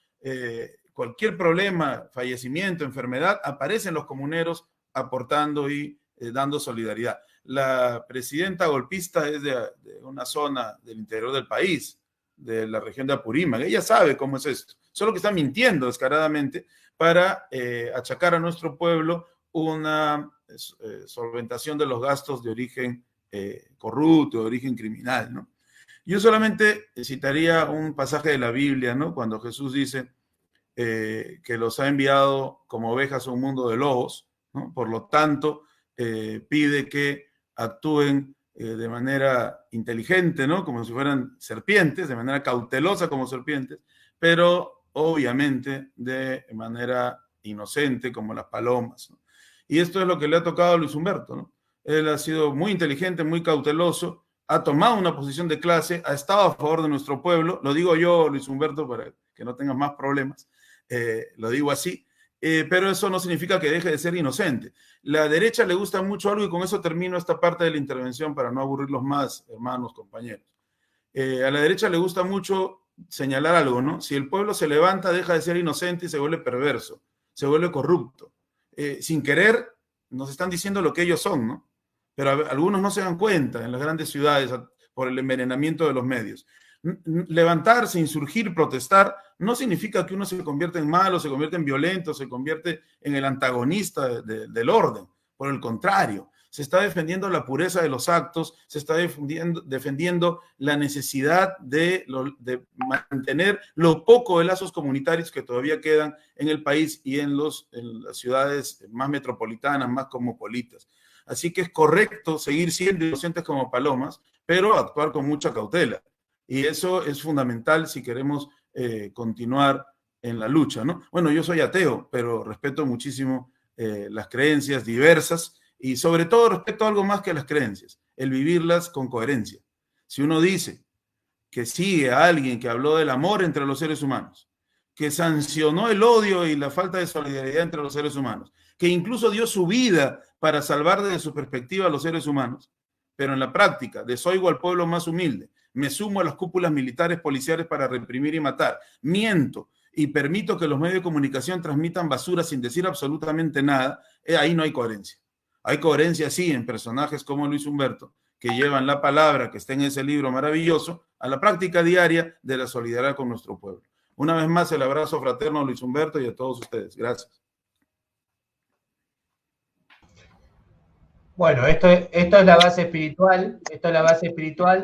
Cualquier problema, fallecimiento, enfermedad, aparecen los comuneros aportando y dando solidaridad. La presidenta golpista es de una zona del interior del país, de la región de Apurímac. Ella sabe cómo es esto, solo que está mintiendo descaradamente para achacar a nuestro pueblo una solventación de los gastos de origen corrupto, de origen criminal, ¿no? Yo solamente citaría un pasaje de la Biblia, ¿no? Cuando Jesús dice que los ha enviado como ovejas a un mundo de lobos, ¿no? Por lo tanto, pide que actúen de manera inteligente, ¿no? Como si fueran serpientes, de manera cautelosa como serpientes, pero obviamente de manera inocente como las palomas, ¿no? Y esto es lo que le ha tocado a Luis Humberto, ¿no? Él ha sido muy inteligente, muy cauteloso, ha tomado una posición de clase, ha estado a favor de nuestro pueblo. Lo digo yo, Luis Humberto, para que no tengas más problemas. Lo digo así. Pero eso no significa que deje de ser inocente. La derecha le gusta mucho algo, y con eso termino esta parte de la intervención para no aburrirlos más, hermanos, compañeros. A la derecha le gusta mucho señalar algo, ¿no? Si el pueblo se levanta, deja de ser inocente y se vuelve perverso, se vuelve corrupto. Sin querer, nos están diciendo lo que ellos son, ¿no? Pero algunos no se dan cuenta en las grandes ciudades por el envenenamiento de los medios. Levantarse, insurgir, protestar, no significa que uno se convierta en malo, se convierte en violento, se convierte en el antagonista del orden. Por el contrario, se está defendiendo la pureza de los actos, se está defendiendo la necesidad de mantener lo poco de lazos comunitarios que todavía quedan en el país y en las ciudades más metropolitanas, más cosmopolitas. Así que es correcto seguir siendo inocentes como palomas, pero actuar con mucha cautela. Y eso es fundamental si queremos continuar en la lucha, ¿no? Bueno, yo soy ateo, pero respeto muchísimo las creencias diversas y sobre todo respeto algo más que las creencias, el vivirlas con coherencia. Si uno dice que sigue a alguien que habló del amor entre los seres humanos, que sancionó el odio y la falta de solidaridad entre los seres humanos, que incluso dio su vida para salvar desde su perspectiva a los seres humanos, pero en la práctica desoigo al pueblo más humilde, me sumo a las cúpulas militares policiales para reprimir y matar, miento y permito que los medios de comunicación transmitan basura sin decir absolutamente nada, ahí no hay coherencia. Hay coherencia, sí, en personajes como Luis Humberto, que llevan la palabra que está en ese libro maravilloso a la práctica diaria de la solidaridad con nuestro pueblo. Una vez más, el abrazo fraterno a Luis Humberto y a todos ustedes. Gracias. Bueno, esto es la base espiritual,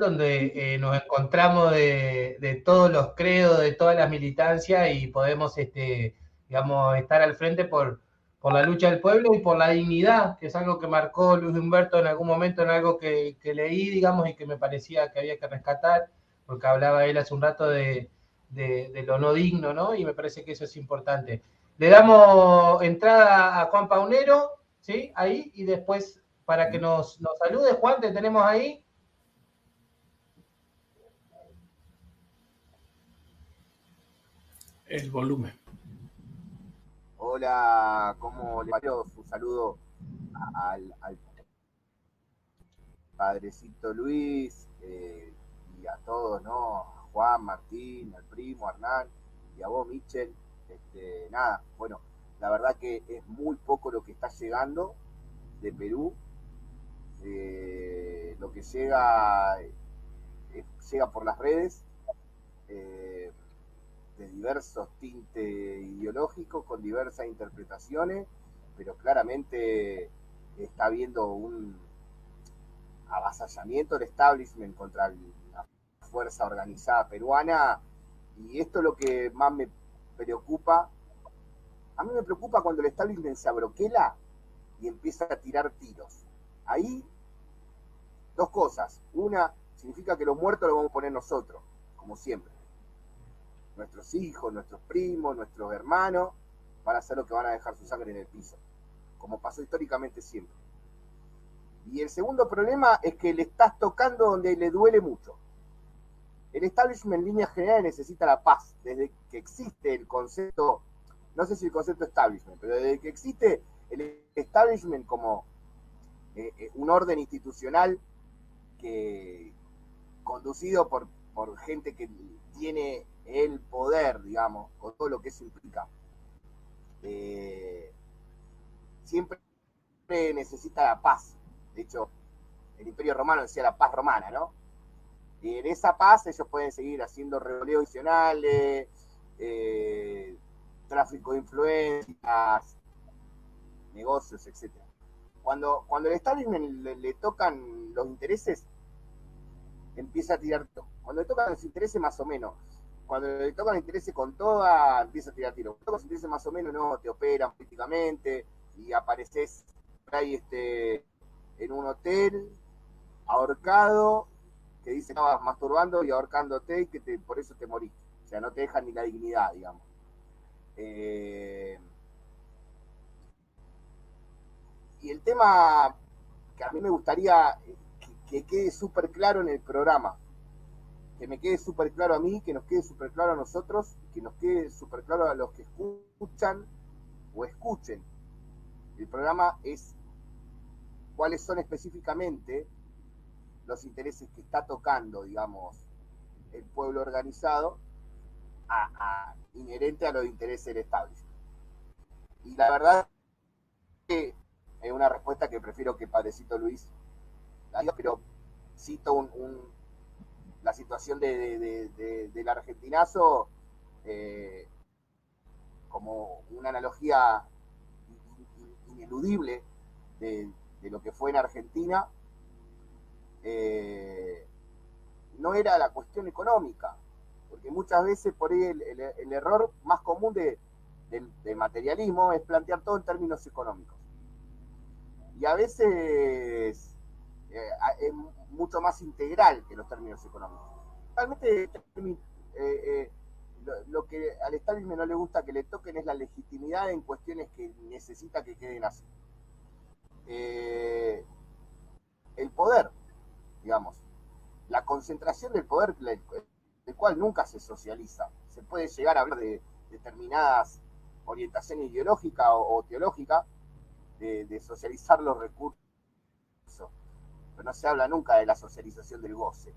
donde nos encontramos de todos los credos, de todas las militancias, y podemos, digamos, estar al frente por por la lucha del pueblo y por la dignidad, que es algo que marcó Luis Humberto en algún momento, en algo que leí, digamos, y que me parecía que había que rescatar, porque hablaba él hace un rato de lo no digno, ¿no? Y me parece que eso es importante. Le damos entrada a Juan Paunero, ¿sí? Ahí, y después para que nos salude. Juan, ¿te tenemos ahí? El volumen. Hola, ¿cómo le va? Un saludo al padrecito Luis y a todos, ¿no? A Juan, Martín, al primo, Hernán y a vos, Michel. Nada, bueno, la verdad que es muy poco lo que está llegando de Perú. Lo que llega por las redes, de diversos tintes ideológicos, con diversas interpretaciones, pero claramente está habiendo un avasallamiento del establishment contra la fuerza organizada peruana, y esto es lo que más me preocupa. A mí me preocupa cuando el establishment se abroquela y empieza a tirar tiros. Ahí, dos cosas. Una, significa que los muertos los vamos a poner nosotros, como siempre. Nuestros hijos, nuestros primos, nuestros hermanos van a ser los que van a dejar su sangre en el piso, como pasó históricamente siempre. Y el segundo problema es que le estás tocando donde le duele mucho. El establishment en líneas generales necesita la paz. Desde que existe el concepto, no sé si el concepto establishment, pero desde que existe el establishment como un orden institucional que conducido por gente que tiene el poder, digamos, con todo lo que eso implica, siempre necesita la paz. De hecho, el Imperio Romano decía la paz romana, ¿no? Y en esa paz ellos pueden seguir haciendo revoleos adicionales, tráfico de influencias, negocios, etc. Cuando el establishment le tocan los intereses, empieza a tirar tiro. Cuando le tocan los intereses, más o menos. Cuando le tocan los intereses con toda, empieza a tirar tiro. Cuando le tocan los intereses más o menos, no, te operan políticamente y apareces por ahí en un hotel ahorcado, que dice que estabas masturbando y ahorcándote y que por eso te morís. O sea, no te dejan ni la dignidad, digamos. Y el tema que a mí me gustaría que quede súper claro en el programa, que me quede súper claro a mí, que nos quede súper claro a nosotros, que nos quede súper claro a los que escuchan o escuchen el programa, es cuáles son específicamente los intereses que está tocando, digamos, el pueblo organizado inherente a los intereses del establishment. Y la verdad que es una respuesta que prefiero que Padrecito Luis la diga, pero cito la situación del argentinazo como una analogía ineludible de lo que fue en Argentina. No era la cuestión económica, porque muchas veces por ahí el error más común del materialismo es plantear todo en términos económicos. Y a veces es mucho más integral que los términos económicos. Realmente lo que al establishment no le gusta que le toquen es la legitimidad en cuestiones que necesita que queden así. El poder, digamos, la concentración del poder, el cual nunca se socializa. Se puede llegar a hablar de determinadas orientaciones ideológicas o teológicas, de socializar los recursos, pero no se habla nunca de la socialización del goce,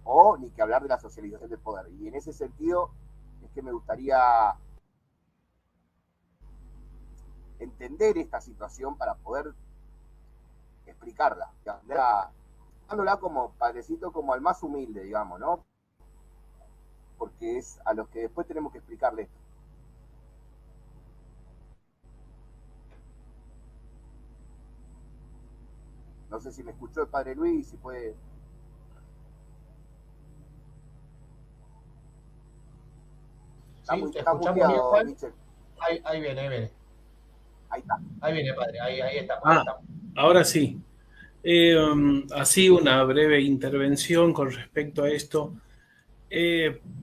o ni que hablar de la socialización del poder. Y en ese sentido es que me gustaría entender esta situación para poder explicarla, dándola como padrecito, como al más humilde, digamos, ¿no? Porque es a los que después tenemos que explicarle esto. No sé si me escuchó el padre Luis, si puede. Sí, te escuchamos bien, Juan. Ahí viene, ahí viene. Ahí está. Ahí viene, padre, ahí estamos. Ah, ahora sí. Así una breve intervención con respecto a esto,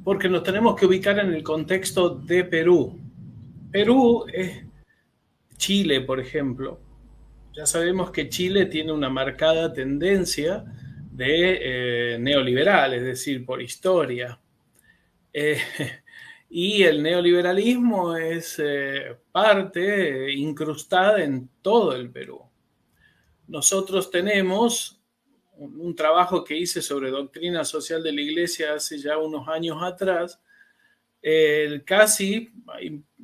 porque nos tenemos que ubicar en el contexto de Perú. Perú es Chile, por ejemplo. Ya sabemos que Chile tiene una marcada tendencia de neoliberal, es decir, por historia. Y el neoliberalismo es parte incrustada en todo el Perú. Nosotros tenemos un trabajo que hice sobre doctrina social de la Iglesia hace ya unos años atrás, casi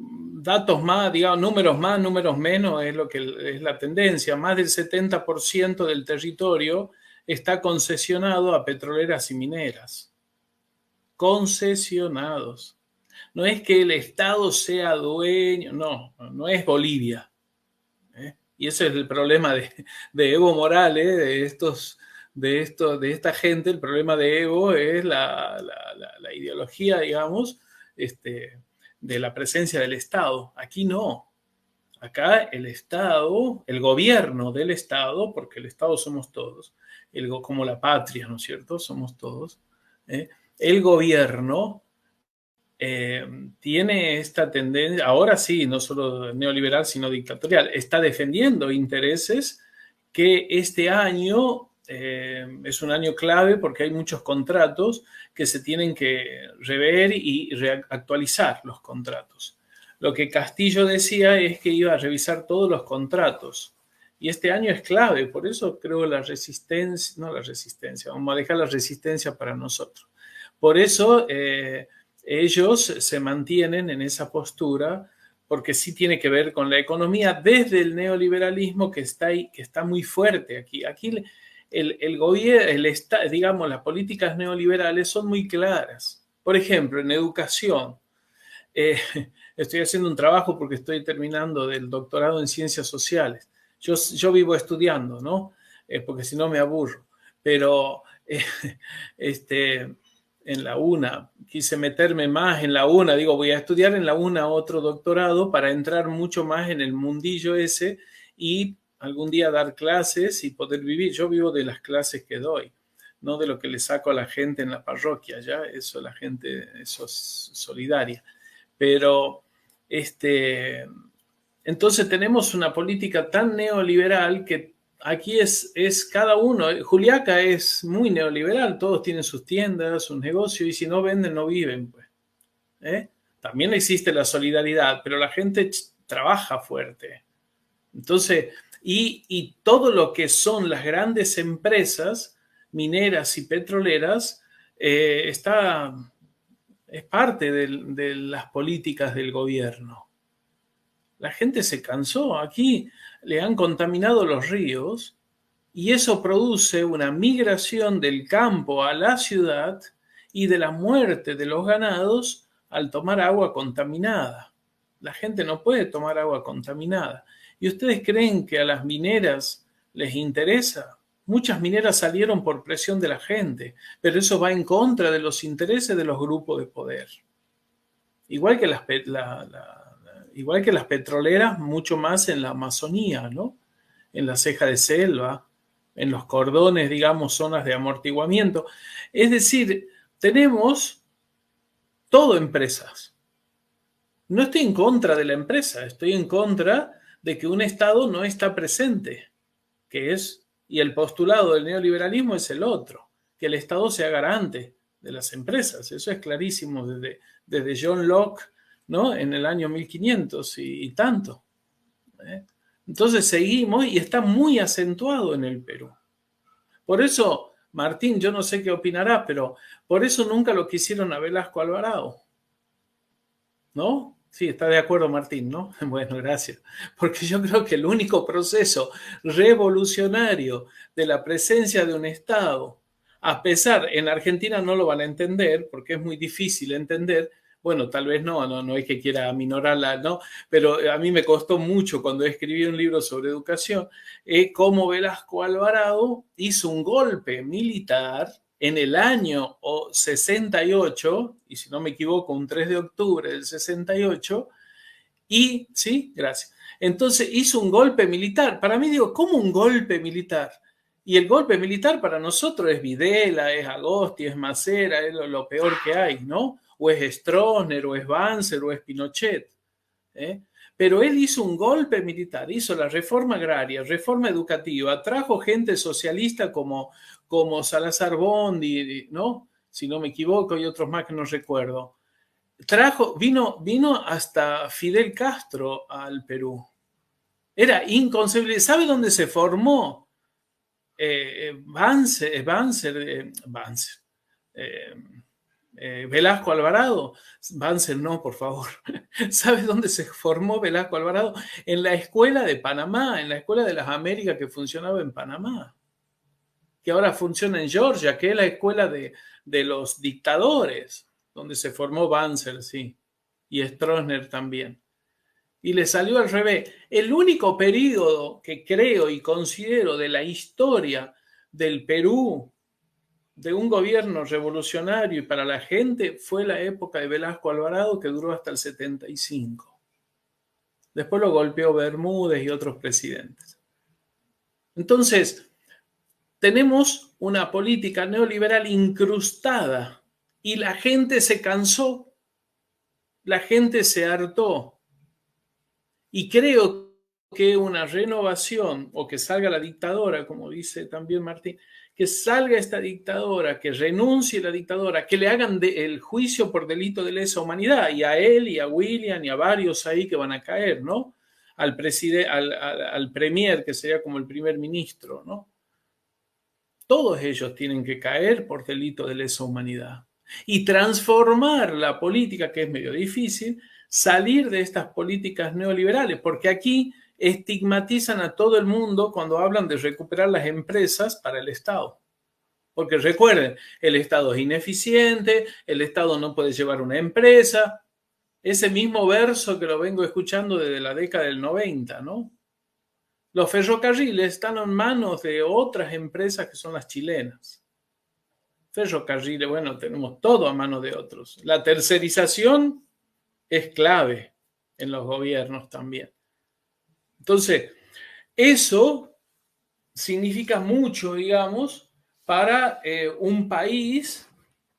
datos más, digamos, números más, números menos, es lo que es la tendencia. Más del 70% del territorio está concesionado a petroleras y mineras. Concesionados. No es que el Estado sea dueño, no es Bolivia. Y ese es el problema de Evo Morales, de esta gente. El problema de Evo es la ideología, digamos, de la presencia del Estado. Aquí no. Acá el Estado, el gobierno del Estado, porque el Estado somos todos, como la patria, ¿no es cierto? Somos todos. El gobierno tiene esta tendencia, ahora sí, no solo neoliberal, sino dictatorial, está defendiendo intereses que este año es un año clave porque hay muchos contratos que se tienen que rever y reactualizar los contratos. Lo que Castillo decía es que iba a revisar todos los contratos y este año es clave, por eso creo vamos a dejar la resistencia para nosotros. Por eso ellos se mantienen en esa postura porque sí tiene que ver con la economía desde el neoliberalismo que está ahí, que está muy fuerte aquí. Aquí el gobierno, digamos, las políticas neoliberales son muy claras. Por ejemplo, en educación, estoy haciendo un trabajo porque estoy terminando del doctorado en ciencias sociales. Yo vivo estudiando, ¿no? Porque si no me aburro. Pero en la UNA, quise meterme más en la UNA, digo, voy a estudiar en la UNA otro doctorado para entrar mucho más en el mundillo ese y algún día dar clases y poder vivir. Yo vivo de las clases que doy, no de lo que le saco a la gente en la parroquia, ya, eso la gente, eso es solidaria. Pero, entonces tenemos una política tan neoliberal que aquí es cada uno. Juliaca es muy neoliberal, todos tienen sus tiendas, sus negocios, y si no venden, no viven. Pues. También existe la solidaridad, pero la gente trabaja fuerte. Entonces, y todo lo que son las grandes empresas mineras y petroleras es parte de las políticas del gobierno. La gente se cansó. Aquí le han contaminado los ríos y eso produce una migración del campo a la ciudad y de la muerte de los ganados al tomar agua contaminada. La gente no puede tomar agua contaminada. ¿Y ustedes creen que a las mineras les interesa? Muchas mineras salieron por presión de la gente, pero eso va en contra de los intereses de los grupos de poder. Igual que las petroleras, mucho más en la Amazonía, ¿no? En la ceja de selva, en los cordones, digamos, zonas de amortiguamiento. Es decir, tenemos todo empresas. No estoy en contra de la empresa, estoy en contra de que un Estado no está presente, y el postulado del neoliberalismo es el otro, que el Estado sea garante de las empresas. Eso es clarísimo desde John Locke, ¿no? En el año 1500 y tanto. Entonces seguimos y está muy acentuado en el Perú. Por eso, Martín, yo no sé qué opinará, pero por eso nunca lo quisieron a Velasco Alvarado. ¿No? Sí, está de acuerdo Martín, ¿no? Bueno, gracias. Porque yo creo que el único proceso revolucionario de la presencia de un Estado, a pesar, en Argentina no lo van a entender, porque es muy difícil entender, bueno, tal vez no es que quiera aminorarla, ¿no? Pero a mí me costó mucho cuando escribí un libro sobre educación, cómo Velasco Alvarado hizo un golpe militar en el año 68, y si no me equivoco, un 3 de octubre del 68, Y, sí, gracias. Entonces hizo un golpe militar. Para mí, digo, ¿cómo un golpe militar? Y el golpe militar para nosotros es Videla, es Agosti, es Macera, es lo peor que hay, ¿no? O es Stroessner, o es Banzer, o es Pinochet. Pero él hizo un golpe militar, hizo la reforma agraria, reforma educativa, trajo gente socialista como Salazar Bondi, ¿no? Si no me equivoco, y otros más que no recuerdo. Vino hasta Fidel Castro al Perú. Era inconcebible. ¿Sabe dónde se formó Velasco Alvarado? Banzer no, por favor. ¿Sabe dónde se formó Velasco Alvarado? En la escuela de Panamá, en la escuela de las Américas que funcionaba en Panamá, que ahora funciona en Georgia, que es la escuela de los dictadores, donde se formó Banzer, sí, y Stroessner también. Y le salió al revés. El único periodo que creo y considero de la historia del Perú, de un gobierno revolucionario y para la gente, fue la época de Velasco Alvarado, que duró hasta el 75. Después lo golpeó Bermúdez y otros presidentes. Entonces, tenemos una política neoliberal incrustada y la gente se cansó, la gente se hartó. Y creo que una renovación, o que salga la dictadora, como dice también Martín, que salga esta dictadora, que renuncie la dictadora, que le hagan el juicio por delito de lesa humanidad, y a él, y a William, y a varios ahí que van a caer, ¿no? Al premier, que sería como el primer ministro, ¿no? Todos ellos tienen que caer por delito de lesa humanidad. Y transformar la política, que es medio difícil, salir de estas políticas neoliberales, porque aquí estigmatizan a todo el mundo cuando hablan de recuperar las empresas para el Estado. Porque recuerden, el Estado es ineficiente, el Estado no puede llevar una empresa. Ese mismo verso que lo vengo escuchando desde la década del 90, ¿no? Los ferrocarriles están en manos de otras empresas que son las chilenas. Ferrocarriles, bueno, tenemos todo a manos de otros. La tercerización es clave en los gobiernos también. Entonces, eso significa mucho, digamos, para un país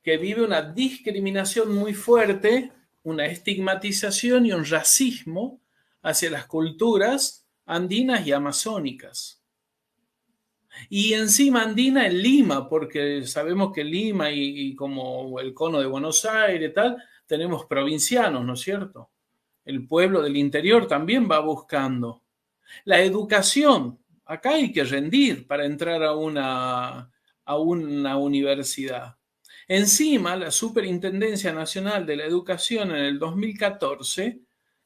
que vive una discriminación muy fuerte, una estigmatización y un racismo hacia las culturas andinas y amazónicas. Y encima andina en Lima, porque sabemos que Lima y como el cono de Buenos Aires y tal, tenemos provincianos, ¿no es cierto? El pueblo del interior también va buscando. La educación, acá hay que rendir para entrar a una universidad. Encima, la Superintendencia Nacional de la Educación en el 2014,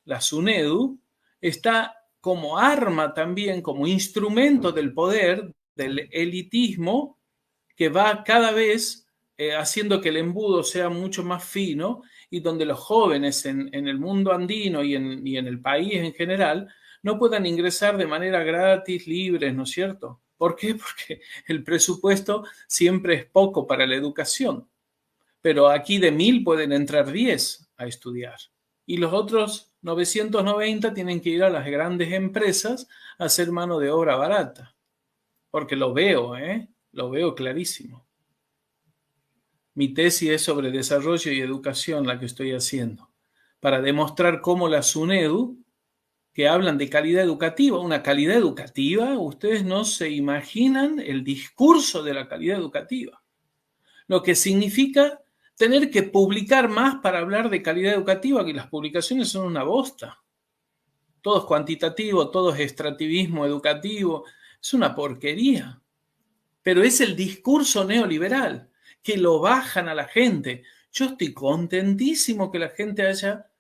la SUNEDU, está como arma también, como instrumento del poder, del elitismo, que va cada vez haciendo que el embudo sea mucho más fino y donde los jóvenes en el mundo andino y en el país en general no puedan ingresar de manera gratis, libres, ¿no es cierto? ¿Por qué? Porque el presupuesto siempre es poco para la educación. Pero aquí de 1000 pueden entrar 10 a estudiar. Y los otros 990 tienen que ir a las grandes empresas a hacer mano de obra barata. Porque lo veo clarísimo. Mi tesis es sobre desarrollo y educación, la que estoy haciendo, para demostrar cómo la SUNEDU, que hablan de calidad educativa, una calidad educativa, ustedes no se imaginan el discurso de la calidad educativa. Lo que significa tener que publicar más para hablar de calidad educativa, que las publicaciones son una bosta. Todo es cuantitativo, todo es extractivismo educativo, es una porquería. Pero es el discurso neoliberal, que lo bajan a la gente. Yo estoy contentísimo que la gente haya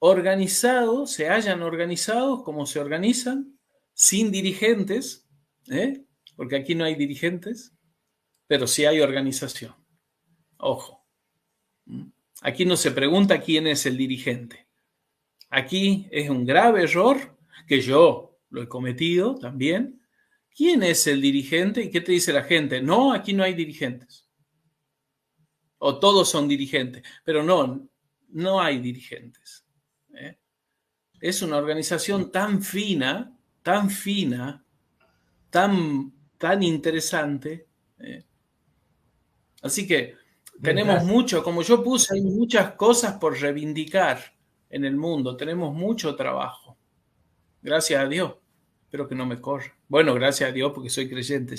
organizado, se hayan organizado como se organizan, sin dirigentes, porque aquí no hay dirigentes, pero sí hay organización. Ojo, aquí no se pregunta quién es el dirigente. Aquí es un grave error, que yo lo he cometido también. ¿Quién es el dirigente y qué te dice la gente? No, aquí no hay dirigentes. O todos son dirigentes, pero no hay dirigentes. es una organización tan fina, tan interesante. Así que tenemos mucho, como yo puse, hay muchas cosas por reivindicar en el mundo. Tenemos mucho trabajo. Gracias a Dios. Espero que no me corra. Bueno, gracias a Dios porque soy creyente.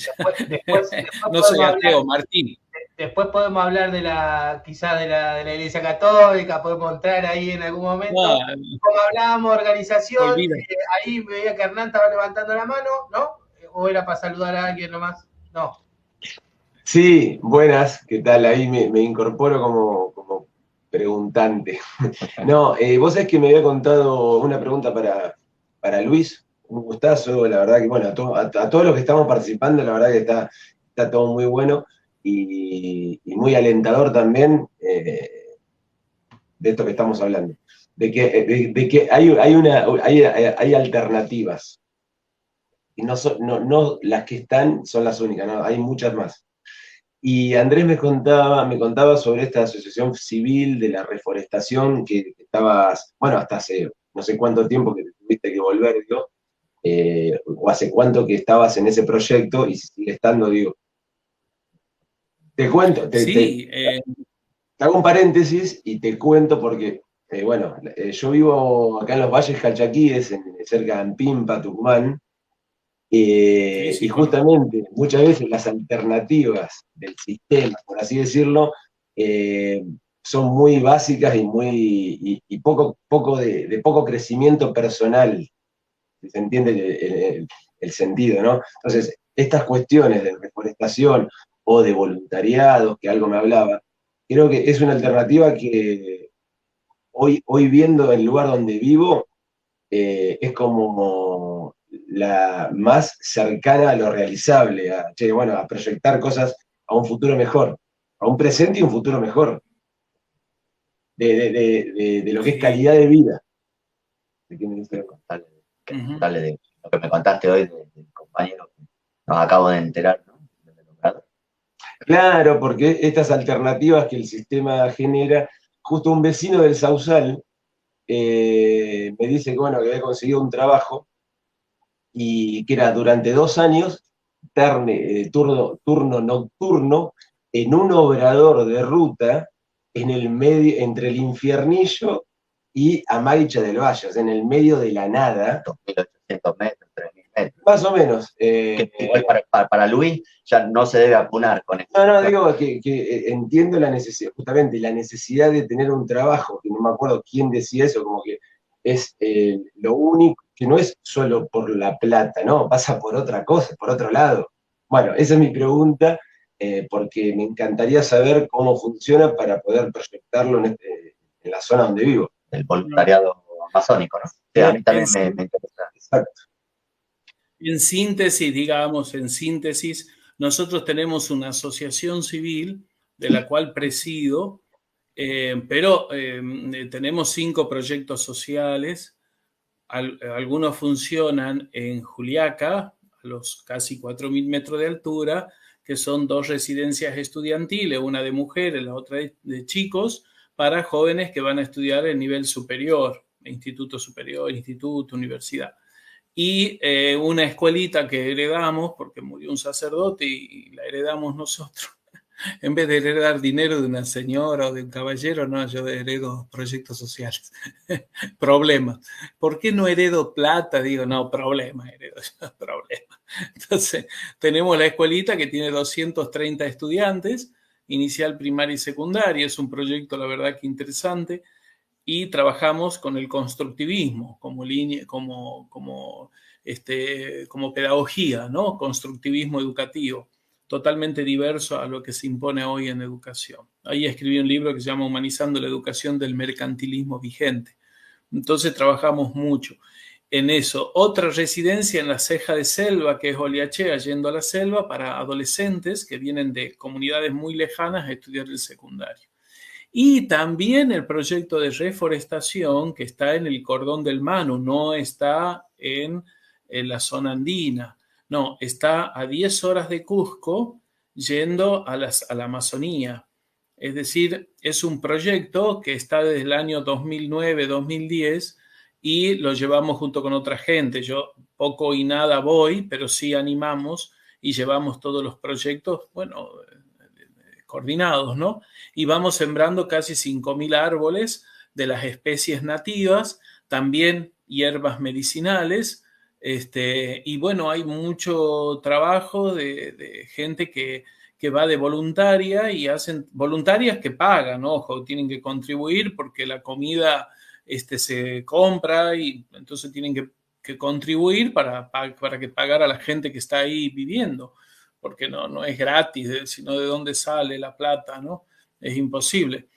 Después no soy ateo, Martín. Después podemos hablar quizás de la Iglesia Católica, podemos entrar ahí en algún momento. Como hablábamos, organización, ahí veía que Hernán estaba levantando la mano, ¿no? ¿O era para saludar a alguien nomás? No. Sí, buenas, ¿qué tal? Ahí me incorporo como preguntante. No, vos sabés que me había contado una pregunta para Luis, un gustazo, la verdad que, bueno, a todos los que estamos participando, la verdad que está todo muy bueno y muy alentador también de esto que estamos hablando, de que hay alternativas, y no las que están son las únicas, ¿no? Hay muchas más. Y Andrés me contaba sobre esta asociación civil de la reforestación que estabas, bueno, hasta hace no sé cuánto tiempo que te tuviste que volver, digo, o hace cuánto que estabas en ese proyecto y si sigue estando, digo. Te cuento, te hago un paréntesis y te cuento porque, bueno, yo vivo acá en los Valles Calchaquíes, cerca de Ampimpa, Tucumán. Y justamente muchas veces las alternativas del sistema, por así decirlo, son muy básicas y poco de poco crecimiento personal, si se entiende el sentido, ¿no? Entonces, estas cuestiones de reforestación o de voluntariado, que algo me hablaba, creo que es una alternativa que hoy viendo el lugar donde vivo, es como la más cercana a lo realizable, a proyectar cosas a un futuro mejor, a un presente y un futuro mejor, de lo que es calidad de vida. ¿De qué me dice? Contarle de lo que me contaste hoy del compañero que nos acabo de enterar, ¿no? Claro, porque estas alternativas que el sistema genera, justo un vecino del Sausal me dice que, bueno, que había conseguido un trabajo y que era durante 2 años turno nocturno en un obrador de ruta en el medio, entre el Infiernillo y Amaicha del Valle, o sea, en el medio de la nada. 2.800 metros, 3.000 metros. Más o menos. Igual para Luis ya no se debe apunar con esto. No, digo que entiendo la necesidad, justamente la necesidad de tener un trabajo, que no me acuerdo quién decía eso, como que es lo único, que no es solo por la plata, ¿no? Pasa por otra cosa, por otro lado. Bueno, esa es mi pregunta, porque me encantaría saber cómo funciona para poder proyectarlo en la zona donde vivo. El voluntariado amazónico, ¿no? Sí, a mí también me interesa. Exacto. En síntesis, nosotros tenemos una asociación civil de la cual presido, pero tenemos 5 proyectos sociales. Algunos funcionan en Juliaca, a los casi 4.000 metros de altura, que son 2 residencias estudiantiles, una de mujeres, la otra de chicos, para jóvenes que van a estudiar el nivel superior, instituto superior, instituto, universidad. Y una escuelita que heredamos, porque murió un sacerdote y la heredamos nosotros. En vez de heredar dinero de una señora o de un caballero, no, yo heredo proyectos sociales. Problemas. ¿Por qué no heredo plata? Digo, no, problema, heredo problema. Entonces, tenemos la escuelita que tiene 230 estudiantes, inicial, primaria y secundaria. Es un proyecto, la verdad, que interesante. Y trabajamos con el constructivismo como línea, como pedagogía, ¿no? Constructivismo educativo, totalmente diverso a lo que se impone hoy en educación. Ahí escribí un libro que se llama Humanizando la educación del mercantilismo vigente. Entonces trabajamos mucho en eso. Otra residencia en la Ceja de Selva, que es Oliachea, yendo a la selva, para adolescentes que vienen de comunidades muy lejanas a estudiar el secundario. Y también el proyecto de reforestación que está en el Cordón del Manu, no está en la zona andina, no, está a 10 horas de Cusco yendo a la Amazonía. Es decir, es un proyecto que está desde el año 2009-2010 y lo llevamos junto con otra gente. Yo poco y nada voy, pero sí animamos y llevamos todos los proyectos, bueno, coordinados, ¿no? Y vamos sembrando casi 5.000 árboles de las especies nativas, también hierbas medicinales, y bueno, hay mucho trabajo de gente que va de voluntaria y hacen voluntarias que pagan, ojo, tienen que contribuir porque la comida se compra y entonces tienen que contribuir para que pagar a la gente que está ahí viviendo, porque no es gratis, sino de dónde sale la plata, ¿no? Es imposible.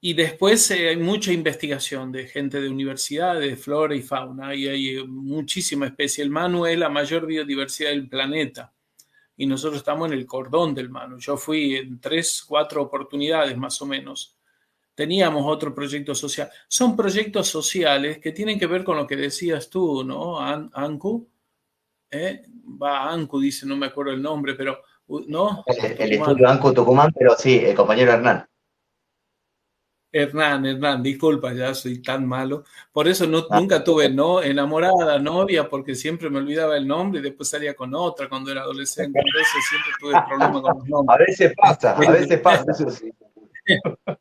Y después hay mucha investigación de gente de universidades, de flora y fauna, y hay muchísima especie. El Manu es la mayor biodiversidad del planeta y nosotros estamos en el cordón del Manu. Yo fui en 3, 4 oportunidades más o menos. Teníamos otro proyecto social. Son proyectos sociales que tienen que ver con lo que decías tú, ¿no, Anku? Anku dice, no me acuerdo el nombre, pero ¿no? El estudio Ancu Tucumán, pero sí, el compañero Hernán. Hernán, disculpa, ya soy tan malo. Por eso nunca tuve enamorada, novia, porque siempre me olvidaba el nombre y después salía con otra cuando era adolescente. Entonces siempre tuve problemas con los nombres. A veces pasa, eso sí.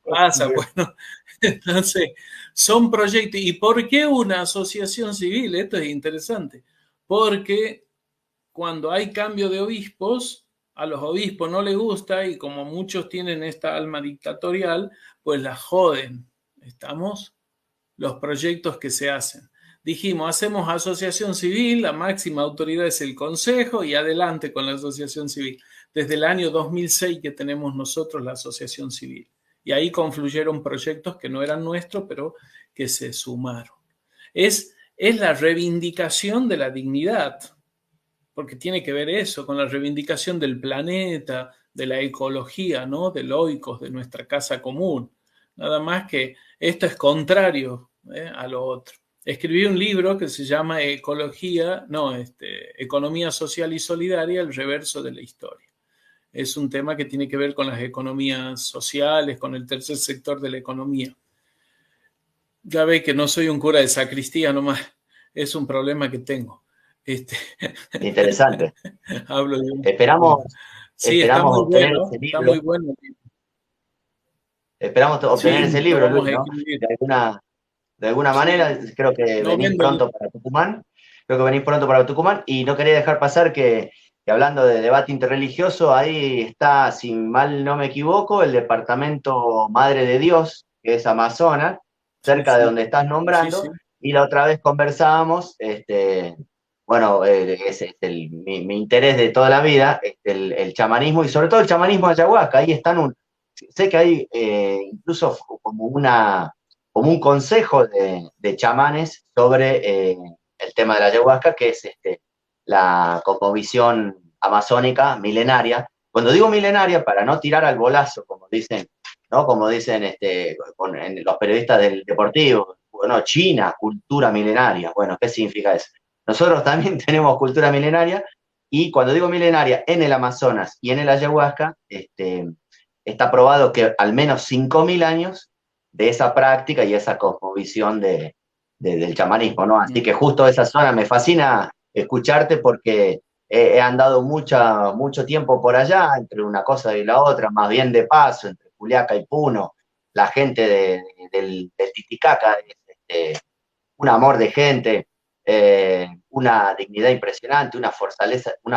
Pasa, bueno. Entonces, son proyectos. ¿Y por qué una asociación civil? Esto es interesante. Porque cuando hay cambio de obispos, a los obispos no les gusta y como muchos tienen esta alma dictatorial, pues la joden. ¿Estamos? Los proyectos que se hacen. Dijimos, hacemos asociación civil, la máxima autoridad es el consejo y adelante con la asociación civil. Desde el año 2006 que tenemos nosotros la asociación civil. Y ahí confluyeron proyectos que no eran nuestros, pero que se sumaron. Es la reivindicación de la dignidad, porque tiene que ver eso con la reivindicación del planeta, de la ecología, ¿no? Del oikos, de nuestra casa común. Nada más que esto es contrario a lo otro. Escribí un libro que se llama Economía Social y Solidaria, el reverso de la historia. Es un tema que tiene que ver con las economías sociales, con el tercer sector de la economía. Ya ve que no soy un cura de sacristía nomás, es un problema que tengo. Interesante. Hablo de Esperamos obtener bueno, ese libro. Está muy bueno. Esperamos obtener ese libro, Luis, ¿no? De alguna manera, creo que venís pronto para Tucumán. Y no quería dejar pasar que hablando de debate interreligioso, ahí está, si mal no me equivoco, el departamento Madre de Dios, que es Amazonas, cerca de donde estás nombrando, y la otra vez conversábamos, bueno, mi interés de toda la vida, el chamanismo, y sobre todo el chamanismo ayahuasca. Ahí están sé que hay incluso como un consejo de chamanes sobre el tema de la ayahuasca, que es la cosmovisión amazónica milenaria. Cuando digo milenaria, para no tirar al bolazo, como dicen, ¿no? Como dicen los periodistas del deportivo, bueno, China, cultura milenaria. Bueno, ¿qué significa eso? Nosotros también tenemos cultura milenaria, y cuando digo milenaria, en el Amazonas y en el ayahuasca, está probado que al menos 5.000 años de esa práctica y esa cosmovisión del chamanismo, ¿no? Así que justo esa zona me fascina escucharte porque he andado mucho tiempo por allá, entre una cosa y la otra, más bien de paso, entre Juliaca y Puno. La gente del Titicaca es un amor de gente, una dignidad impresionante, una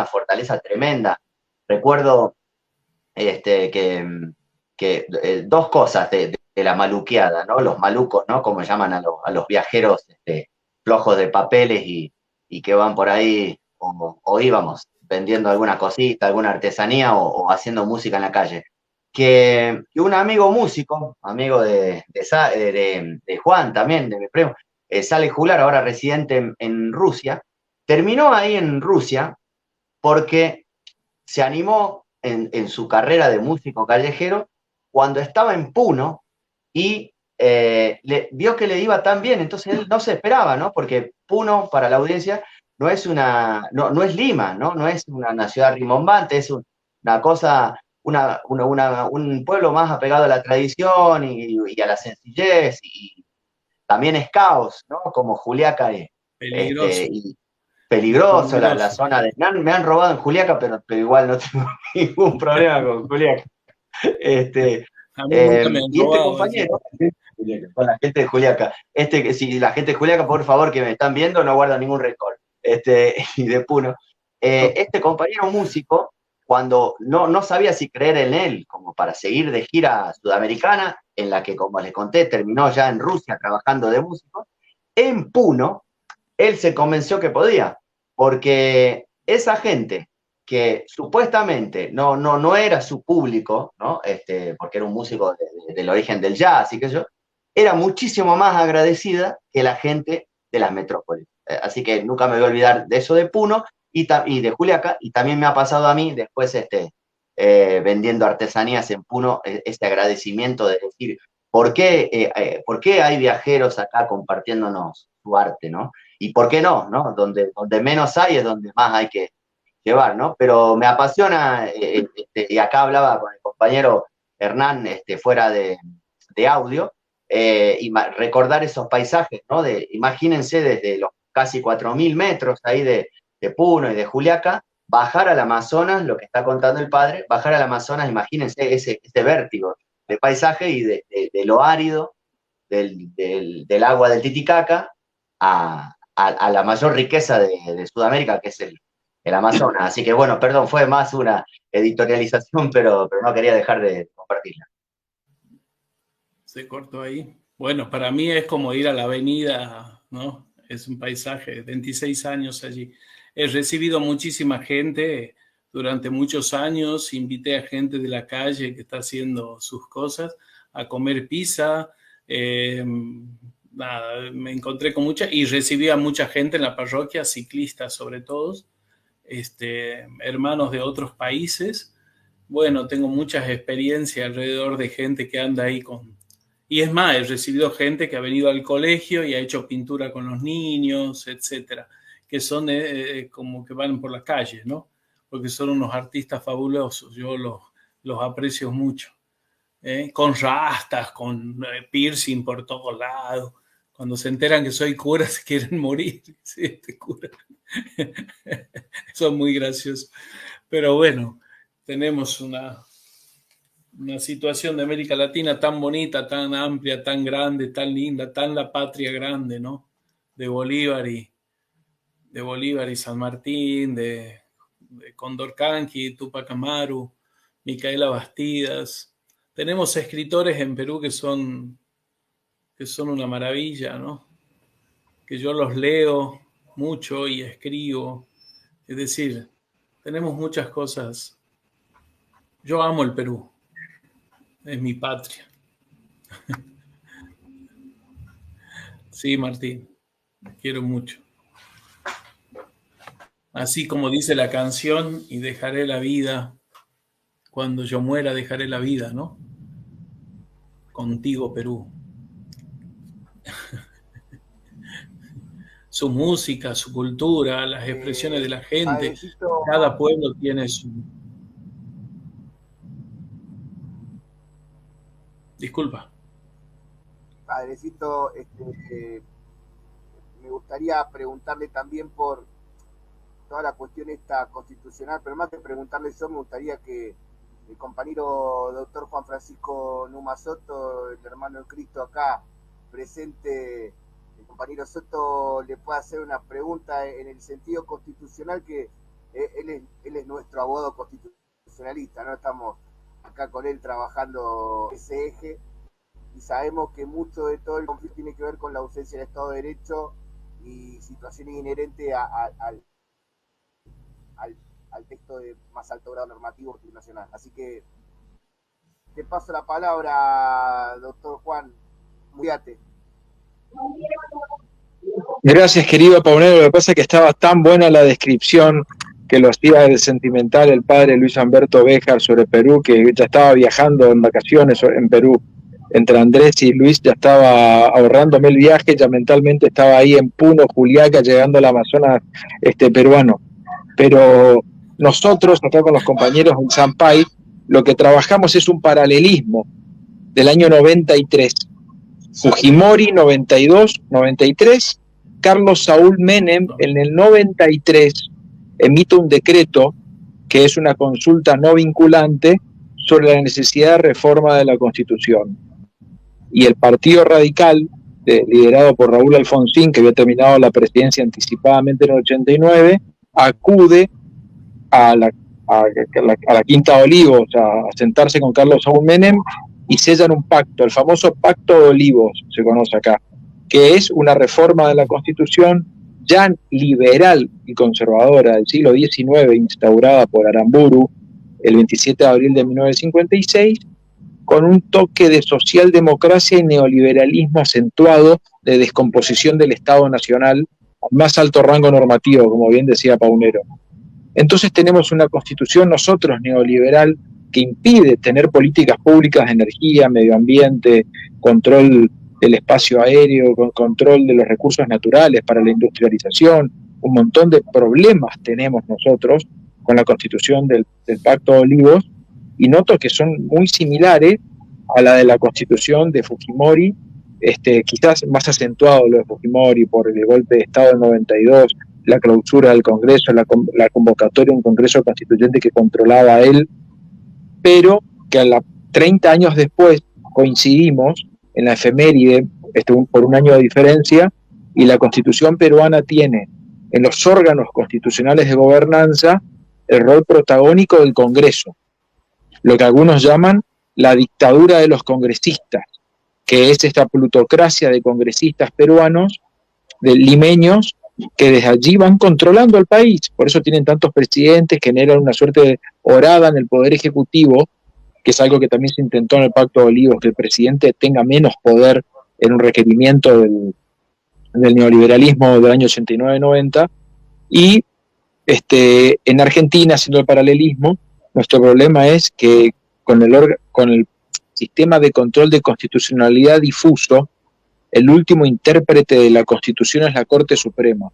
fortaleza tremenda. Recuerdo que dos cosas de la maluqueada, ¿no? Los malucos, ¿no? Como llaman a los viajeros flojos de papeles y que van por ahí o íbamos vendiendo alguna cosita, alguna artesanía o haciendo música en la calle. Que un amigo músico, amigo de Juan también, de mi primo, Sale Jular, ahora residente en Rusia, terminó ahí en Rusia porque se animó en su carrera de músico callejero cuando estaba en Puno y vio que le iba tan bien, entonces él no se esperaba, ¿no? Porque Puno, para la audiencia, no es Lima, ¿no? No es una ciudad rimbombante, es una cosa, un pueblo más apegado a la tradición y a la sencillez, y también es caos, ¿no? Como Juliaca es. Peligroso. Y peligroso. La zona de... Me han robado en Juliaca, pero igual no tengo ningún problema con Juliaca. A mí nunca me han y robado, compañero, con la gente de Juliaca, si la gente de Juliaca, por favor, que me están viendo, no guarda ningún récord, y de Puno. Este compañero músico, cuando no sabía si creer en él, como para seguir de gira sudamericana, en la que, como les conté, terminó ya en Rusia trabajando de músico, en Puno, él se convenció que podía, porque esa gente que supuestamente no era su público, ¿no? Porque era un músico del origen del jazz y que yo, era muchísimo más agradecida que la gente de las metrópolis. Así que nunca me voy a olvidar de eso de Puno y de Juliaca, y también me ha pasado a mí después vendiendo artesanías en Puno, este agradecimiento de decir, ¿por qué hay viajeros acá compartiéndonos su arte, ¿no? Y por qué no, ¿no? Donde menos hay es donde más hay que llevar, ¿no? Pero me apasiona, y acá hablaba con el compañero Hernán fuera de audio, y recordar esos paisajes, ¿no? Imagínense desde los casi 4.000 metros ahí de Puno y de Juliaca, bajar al Amazonas, lo que está contando el padre, bajar al Amazonas, imagínense ese vértigo de paisaje y de lo árido del agua del Titicaca a la mayor riqueza de Sudamérica, que es el Amazonas. Así que bueno, perdón, fue más una editorialización, pero no quería dejar de compartirla. Se cortó ahí. Bueno, para mí es como ir a la avenida, ¿no? Es un paisaje, 26 años allí. He recibido muchísima gente durante muchos años, invité a gente de la calle que está haciendo sus cosas a comer pizza, nada, me encontré con mucha, y recibí a mucha gente en la parroquia, ciclistas sobre todo, hermanos de otros países. Bueno, tengo muchas experiencias alrededor de gente que anda ahí con... Y es más, he recibido gente que ha venido al colegio y ha hecho pintura con los niños, etcétera, que son como que van por la calle, ¿no? Porque son unos artistas fabulosos, yo los aprecio mucho. Con rastas, con piercing por todos lados. Cuando se enteran que soy cura, se quieren morir. Sí, este cura. Son muy graciosos. Pero bueno, tenemos una situación de América Latina tan bonita, tan amplia, tan grande, tan linda, tan la patria grande, ¿no? De Bolívar y San Martín, de Condorcanqui, Tupac Amaru, Micaela Bastidas. Tenemos escritores en Perú que son una maravilla, ¿no? Que yo los leo mucho y escribo. Es decir, tenemos muchas cosas. Yo amo el Perú. Es mi patria. Sí, Martín, quiero mucho. Así como dice la canción, y dejaré la vida, cuando yo muera dejaré la vida, ¿no? Contigo, Perú. Su música, su cultura, las expresiones de la gente, Padrecito, cada pueblo tiene su... Disculpa. Padrecito, me gustaría preguntarle también por toda la cuestión esta constitucional, pero más que preguntarle yo, me gustaría que el compañero doctor Juan Francisco Numa Soto, el hermano de Cristo acá presente, el compañero Soto le pueda hacer una pregunta en el sentido constitucional, que él es nuestro abogado constitucionalista, ¿no? Estamos acá con él trabajando ese eje, y sabemos que mucho de todo el conflicto tiene que ver con la ausencia del Estado de Derecho y situaciones inherentes al texto de más alto grado normativo internacional. Así que te paso la palabra, doctor Juan. Cuídate. Gracias, querido Paunero. Lo que pasa es que estaba tan buena la descripción que lo hacía el sentimental el padre Luis Humberto Béjar sobre Perú, que ya estaba viajando en vacaciones en Perú. Entre Andrés y Luis ya estaba ahorrándome el viaje, ya mentalmente estaba ahí en Puno, Juliaca, llegando al Amazonas peruano. Pero nosotros, acá con los compañeros en Sampay, lo que trabajamos es un paralelismo del año 93. Fujimori 92-93, Carlos Saúl Menem en el 93 emite un decreto que es una consulta no vinculante sobre la necesidad de reforma de la Constitución. Y el Partido Radical, liderado por Raúl Alfonsín, que había terminado la presidencia anticipadamente en el 89, acude a la Quinta de Olivos a sentarse con Carlos Saúl Menem y sellan un pacto, el famoso Pacto de Olivos, se conoce acá, que es una reforma de la Constitución ya liberal y conservadora del siglo XIX, instaurada por Aramburu el 27 de abril de 1956, con un toque de socialdemocracia y neoliberalismo acentuado de descomposición del Estado Nacional al más alto rango normativo, como bien decía Paunero. Entonces tenemos una constitución nosotros neoliberal que impide tener políticas públicas de energía, medio ambiente, control del espacio aéreo, control de los recursos naturales para la industrialización. Un montón de problemas tenemos nosotros con la constitución del Pacto de Olivos, y noto que son muy similares a la de la constitución de Fujimori, quizás más acentuado lo de Fujimori por el golpe de Estado del 92, la clausura del Congreso, la convocatoria de un Congreso Constituyente que controlaba a él, pero que a 30 años después coincidimos en la efeméride, por un año de diferencia, y la Constitución peruana tiene en los órganos constitucionales de gobernanza el rol protagónico del Congreso, lo que algunos llaman la dictadura de los congresistas, que es esta plutocracia de congresistas peruanos, de limeños, que desde allí van controlando el país. Por eso tienen tantos presidentes, generan una suerte de horada en el Poder Ejecutivo, que es algo que también se intentó en el Pacto de Olivos, que el presidente tenga menos poder en un requerimiento del neoliberalismo del año 89-90, y en Argentina, haciendo el paralelismo, nuestro problema es que con el sistema de control de constitucionalidad difuso, el último intérprete de la Constitución es la Corte Suprema.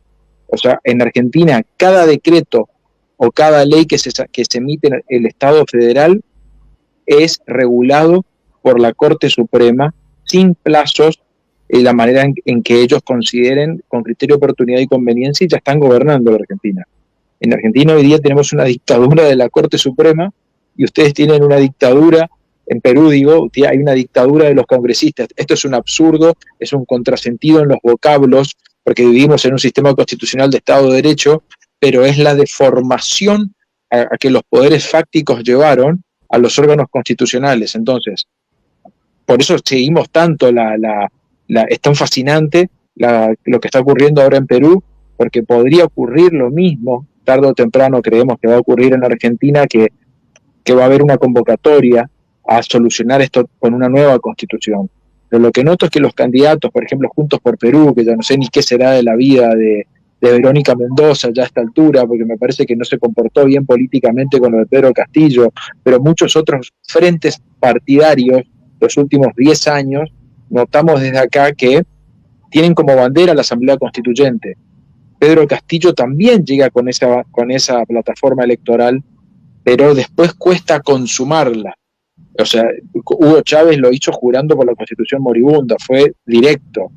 O sea, en Argentina, cada decreto o cada ley que se emite en el Estado federal es regulado por la Corte Suprema, sin plazos, la manera en que ellos consideren, con criterio de oportunidad y conveniencia, y ya están gobernando la Argentina. En Argentina hoy día tenemos una dictadura de la Corte Suprema, y ustedes tienen una dictadura, en Perú digo, hay una dictadura de los congresistas. Esto es un absurdo, es un contrasentido en los vocablos, porque vivimos en un sistema constitucional de Estado de Derecho, pero es la deformación a que los poderes fácticos llevaron a los órganos constitucionales. Entonces, por eso seguimos tanto es tan fascinante lo que está ocurriendo ahora en Perú, porque podría ocurrir lo mismo, tarde o temprano creemos que va a ocurrir en Argentina, que va a haber una convocatoria a solucionar esto con una nueva constitución. Pero lo que noto es que los candidatos, por ejemplo, Juntos por Perú, que ya no sé ni qué será de la vida de Verónica Mendoza ya a esta altura, porque me parece que no se comportó bien políticamente con lo de Pedro Castillo, pero muchos otros frentes partidarios los últimos 10 años, notamos desde acá que tienen como bandera la Asamblea Constituyente. Pedro Castillo también llega con esa plataforma electoral, pero después cuesta consumarla. O sea, Hugo Chávez lo hizo jurando por la Constitución moribunda, fue directo.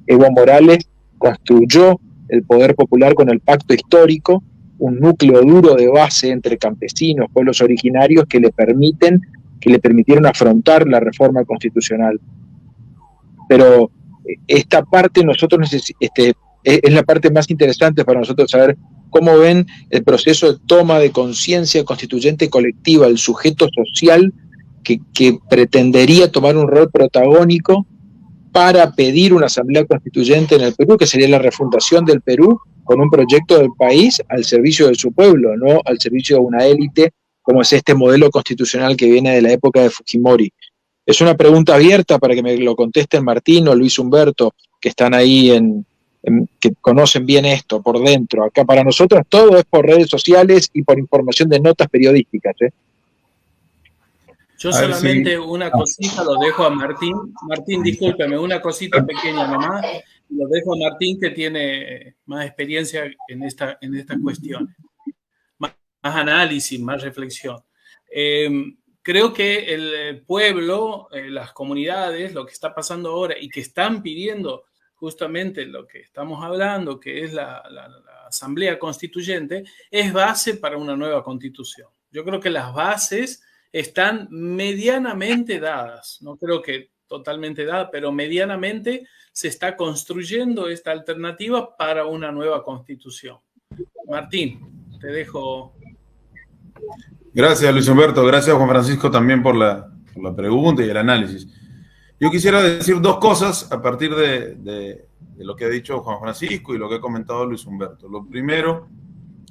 Evo Morales construyó el poder popular con el pacto histórico, un núcleo duro de base entre campesinos, pueblos originarios que le permitieron afrontar la reforma constitucional. Pero esta parte es la parte más interesante para nosotros, saber cómo ven el proceso de toma de conciencia constituyente colectiva, el sujeto social que pretendería tomar un rol protagónico para pedir una asamblea constituyente en el Perú, que sería la refundación del Perú con un proyecto del país al servicio de su pueblo, no al servicio de una élite, como es este modelo constitucional que viene de la época de Fujimori. Es una pregunta abierta para que me lo contesten Martín o Luis Humberto, que están ahí que conocen bien esto por dentro. Acá para nosotros todo es por redes sociales y por información de notas periodísticas. Yo solamente una cosita lo dejo a Martín. Martín, discúlpeme, una cosita pequeña nomás. Lo dejo a Martín, que tiene más experiencia en esta cuestión. Más análisis, más reflexión. creo que el pueblo, las comunidades, lo que está pasando ahora y que están pidiendo justamente lo que estamos hablando, que es la Asamblea Constituyente, es base para una nueva constitución. Yo creo que las bases están medianamente dadas, no creo que totalmente dadas, pero medianamente se está construyendo esta alternativa para una nueva constitución. Martín, te dejo. Gracias, Luis Humberto. Gracias, Juan Francisco, también por la pregunta y el análisis. Yo quisiera decir dos cosas a partir de lo que ha dicho Juan Francisco y lo que ha comentado Luis Humberto. Lo primero,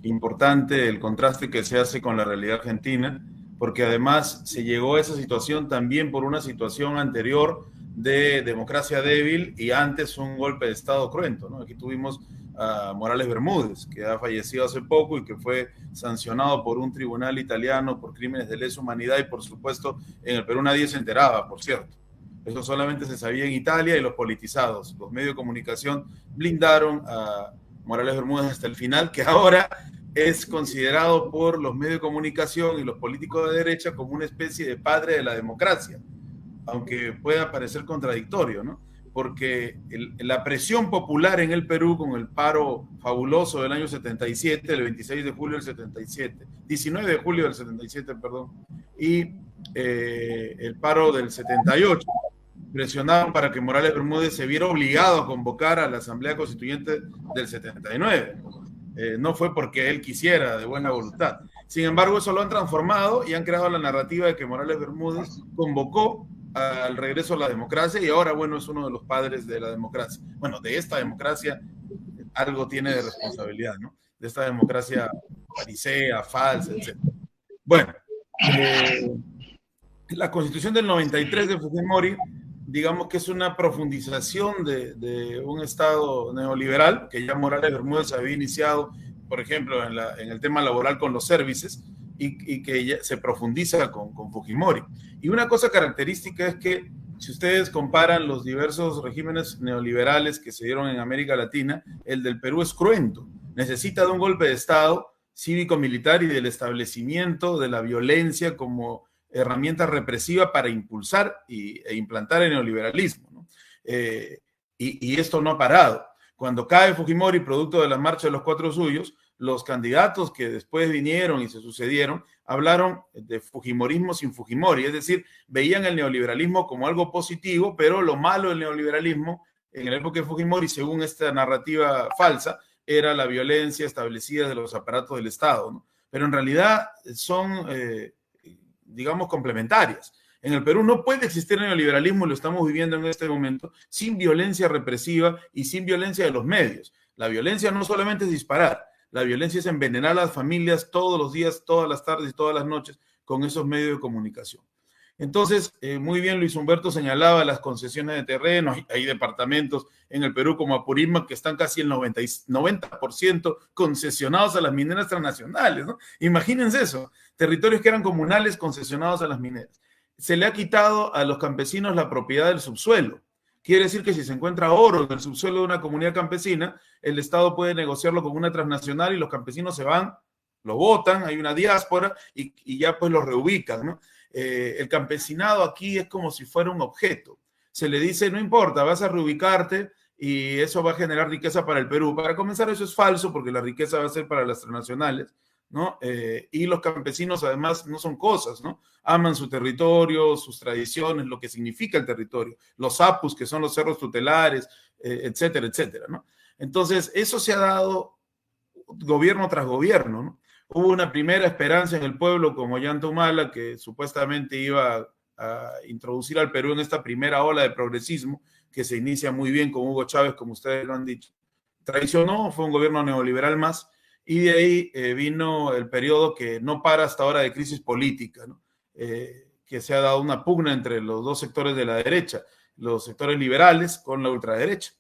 importante, el contraste que se hace con la realidad argentina, porque además se llegó a esa situación también por una situación anterior de democracia débil y antes un golpe de Estado cruento, ¿no? Aquí tuvimos a Morales Bermúdez, que ha fallecido hace poco y que fue sancionado por un tribunal italiano por crímenes de lesa humanidad, y por supuesto en el Perú nadie se enteraba, por cierto. Eso solamente se sabía en Italia, y los politizados, los medios de comunicación blindaron a Morales Bermúdez hasta el final, que ahora es considerado por los medios de comunicación y los políticos de derecha como una especie de padre de la democracia, aunque pueda parecer contradictorio, ¿no? Porque la presión popular en el Perú, con el paro fabuloso del año 77, el 26 de julio del 77, 19 de julio del 77, perdón, y el paro del 78, presionaron para que Morales Bermúdez se viera obligado a convocar a la Asamblea Constituyente del 79. No fue porque él quisiera, de buena voluntad. Sin embargo, eso lo han transformado y han creado la narrativa de que Morales Bermúdez convocó al regreso a la democracia, y ahora, bueno, es uno de los padres de la democracia. Bueno, de esta democracia algo tiene de responsabilidad, ¿no? De esta democracia farisea, falsa, etc. Bueno, la Constitución del 93 de Fujimori, digamos que es una profundización de un Estado neoliberal que ya Morales Bermúdez había iniciado, por ejemplo, en el tema laboral con los services, y que ya se profundiza con Fujimori. Y una cosa característica es que, si ustedes comparan los diversos regímenes neoliberales que se dieron en América Latina, el del Perú es cruento. Necesita de un golpe de Estado cívico-militar y del establecimiento de la violencia como herramienta represiva para impulsar e implantar el neoliberalismo, ¿no? Y esto no ha parado. Cuando cae Fujimori, producto de la marcha de los cuatro suyos, los candidatos que después vinieron y se sucedieron hablaron de fujimorismo sin Fujimori, es decir, veían el neoliberalismo como algo positivo, pero lo malo del neoliberalismo en la época de Fujimori, según esta narrativa falsa, era la violencia establecida de los aparatos del Estado, ¿no? Pero en realidad son, digamos, complementarias. En el Perú no puede existir el neoliberalismo, y lo estamos viviendo en este momento, sin violencia represiva y sin violencia de los medios. La violencia no solamente es disparar, la violencia es envenenar a las familias todos los días, todas las tardes y todas las noches con esos medios de comunicación. Entonces, muy bien Luis Humberto señalaba las concesiones de terrenos. Hay departamentos en el Perú como Apurímac que están casi el 90% concesionados a las mineras transnacionales, ¿no? Imagínense eso, territorios que eran comunales concesionados a las mineras. Se le ha quitado a los campesinos la propiedad del subsuelo. Quiere decir que si se encuentra oro en el subsuelo de una comunidad campesina, el Estado puede negociarlo con una transnacional y los campesinos se van, lo votan, hay una diáspora y ya pues lo reubican, ¿no? El campesinado aquí es como si fuera un objeto. Se le dice, no importa, vas a reubicarte y eso va a generar riqueza para el Perú. Para comenzar, eso es falso, porque la riqueza va a ser para las transnacionales, ¿no? Y los campesinos además no son cosas, ¿no? Aman su territorio, sus tradiciones, lo que significa el territorio, los apus, que son los cerros tutelares, etcétera, etcétera, ¿no? Entonces, eso se ha dado gobierno tras gobierno, ¿no? Hubo una primera esperanza en el pueblo como Ollanta Humala, que supuestamente iba a introducir al Perú en esta primera ola de progresismo, que se inicia muy bien con Hugo Chávez, como ustedes lo han dicho. Traicionó, fue un gobierno neoliberal más, y de ahí vino el periodo que no para hasta ahora de crisis política, ¿no? Que se ha dado una pugna entre los dos sectores de la derecha, los sectores liberales con la ultraderecha.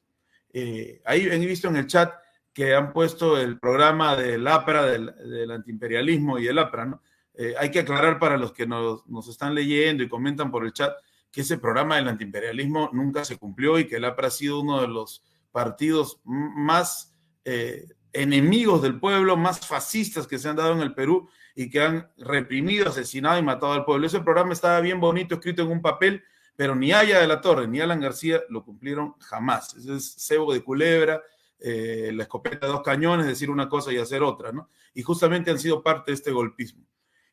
Ahí he visto en el chat que han puesto el programa del APRA, del antiimperialismo y el APRA, ¿no? Hay que aclarar para los que nos están leyendo y comentan por el chat que ese programa del antiimperialismo nunca se cumplió y que el APRA ha sido uno de los partidos más enemigos del pueblo, más fascistas que se han dado en el Perú y que han reprimido, asesinado y matado al pueblo. Ese programa estaba bien bonito, escrito en un papel, pero ni Haya de la Torre ni Alan García lo cumplieron jamás. Ese es cebo de culebra, la escopeta de 2 cañones, decir una cosa y hacer otra, ¿no? Y justamente han sido parte de este golpismo.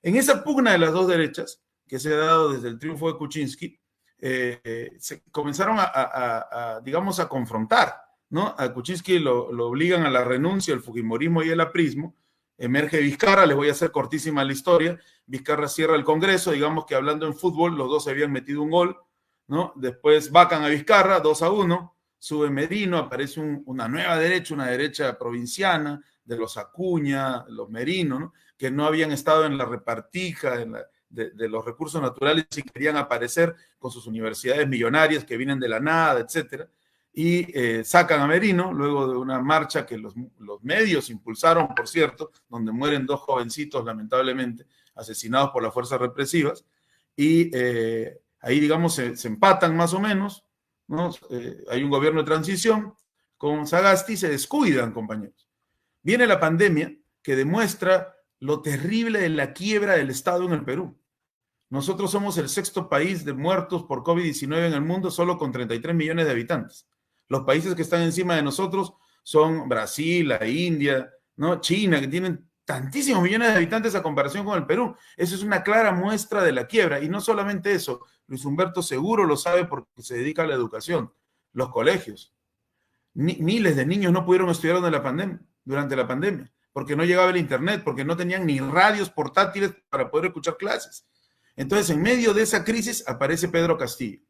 En esa pugna de las dos derechas, que se ha dado desde el triunfo de Kuczynski, se comenzaron digamos, a confrontar, ¿no? A Kuczynski lo obligan a la renuncia, el fujimorismo y el aprismo. Emerge Vizcarra, les voy a hacer cortísima la historia. Vizcarra cierra el Congreso, digamos que hablando en fútbol, los dos se habían metido un gol, ¿no? Después vacan a Vizcarra, 2-1, sube Merino, aparece una nueva derecha, una derecha provinciana, de los Acuña, los Merino, ¿no? Que no habían estado en la repartija, de los recursos naturales y querían aparecer con sus universidades millonarias que vienen de la nada, etcétera. Y sacan a Merino, luego de una marcha que los medios impulsaron, por cierto, donde mueren 2 jovencitos, lamentablemente, asesinados por las fuerzas represivas, y ahí, digamos, se empatan más o menos, ¿no? Hay un gobierno de transición con Sagasti, se descuidan, compañeros. Viene la pandemia que demuestra lo terrible de la quiebra del Estado en el Perú. Nosotros somos el 6º país de muertos por COVID-19 en el mundo, solo con 33 millones de habitantes. Los países que están encima de nosotros son Brasil, la India, ¿no? China, que tienen tantísimos millones de habitantes a comparación con el Perú. Eso es una clara muestra de la quiebra. Y no solamente eso, Luis Humberto seguro lo sabe porque se dedica a la educación, los colegios. Miles de niños no pudieron estudiar durante la pandemia, porque no llegaba el internet, porque no tenían ni radios portátiles para poder escuchar clases. Entonces, en medio de esa crisis aparece Pedro Castillo,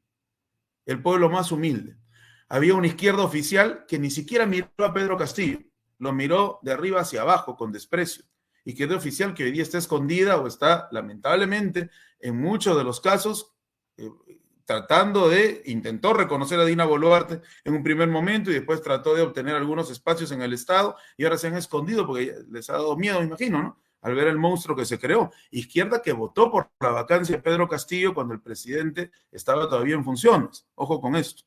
el pueblo más humilde. Había una izquierda oficial que ni siquiera miró a Pedro Castillo, lo miró de arriba hacia abajo con desprecio. Izquierda oficial que hoy día está escondida o está, lamentablemente, en muchos de los casos, intentó reconocer a Dina Boluarte en un primer momento y después trató de obtener algunos espacios en el Estado y ahora se han escondido porque les ha dado miedo, me imagino, ¿no? Al ver el monstruo que se creó. Izquierda que votó por la vacancia de Pedro Castillo cuando el presidente estaba todavía en funciones. Ojo con esto.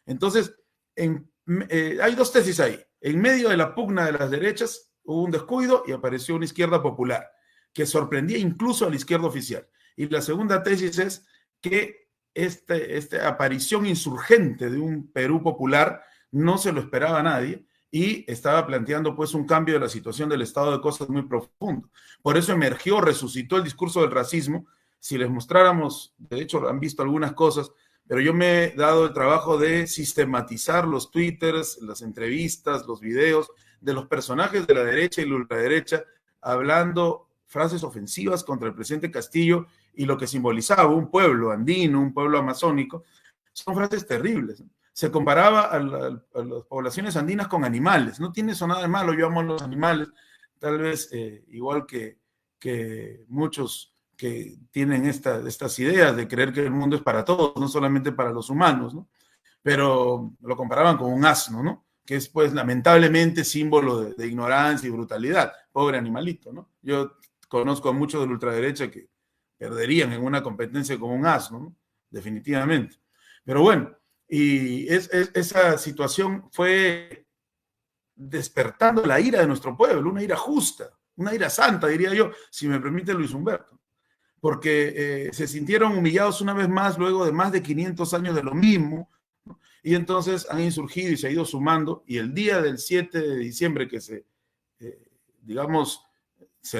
Entonces, hay 2 tesis ahí. En medio de la pugna de las derechas hubo un descuido y apareció una izquierda popular que sorprendía incluso a la izquierda oficial. Y la segunda tesis es que esta aparición insurgente de un Perú popular no se lo esperaba a nadie y estaba planteando pues un cambio de la situación del estado de cosas muy profundo. Por eso resucitó el discurso del racismo. Si les mostráramos, de hecho han visto algunas cosas, pero yo me he dado el trabajo de sistematizar los twitters, las entrevistas, los videos de los personajes de la derecha y la ultraderecha hablando frases ofensivas contra el presidente Castillo y lo que simbolizaba un pueblo andino, un pueblo amazónico. Son frases terribles, ¿no? Se comparaba a las poblaciones andinas con animales. No tiene eso nada de malo, yo amo a los animales, tal vez igual que muchos que tienen estas ideas de creer que el mundo es para todos, no solamente para los humanos, ¿no? Pero lo comparaban con un asno, ¿no? Que es, pues, lamentablemente símbolo de ignorancia y brutalidad. Pobre animalito, ¿no? Yo conozco a muchos de la ultraderecha que perderían en una competencia con un asno, ¿no? Definitivamente. Pero bueno, y esa situación fue despertando la ira de nuestro pueblo, una ira justa, una ira santa, diría yo, si me permite Luis Humberto. Porque se sintieron humillados una vez más luego de más de 500 años de lo mismo, ¿no? Y entonces han insurgido y se ha ido sumando, y el día del 7 de diciembre que se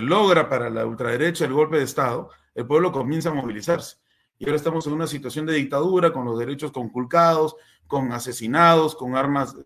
logra para la ultraderecha el golpe de Estado, el pueblo comienza a movilizarse. Y ahora estamos en una situación de dictadura, con los derechos conculcados, con asesinados, con armas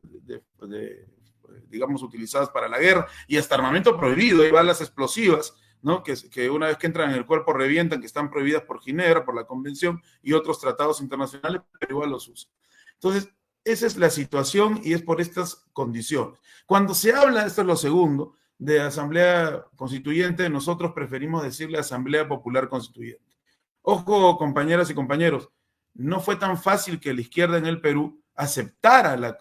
digamos, utilizadas para la guerra, y hasta armamento prohibido, hay balas explosivas, ¿no? Que una vez que entran en el cuerpo revientan, que están prohibidas por Ginebra, por la Convención y otros tratados internacionales, pero igual los usan. Entonces, esa es la situación y es por estas condiciones. Cuando se habla, esto es lo segundo, de Asamblea Constituyente, nosotros preferimos decirle Asamblea Popular Constituyente. Ojo, compañeras y compañeros, no fue tan fácil que la izquierda en el Perú aceptara la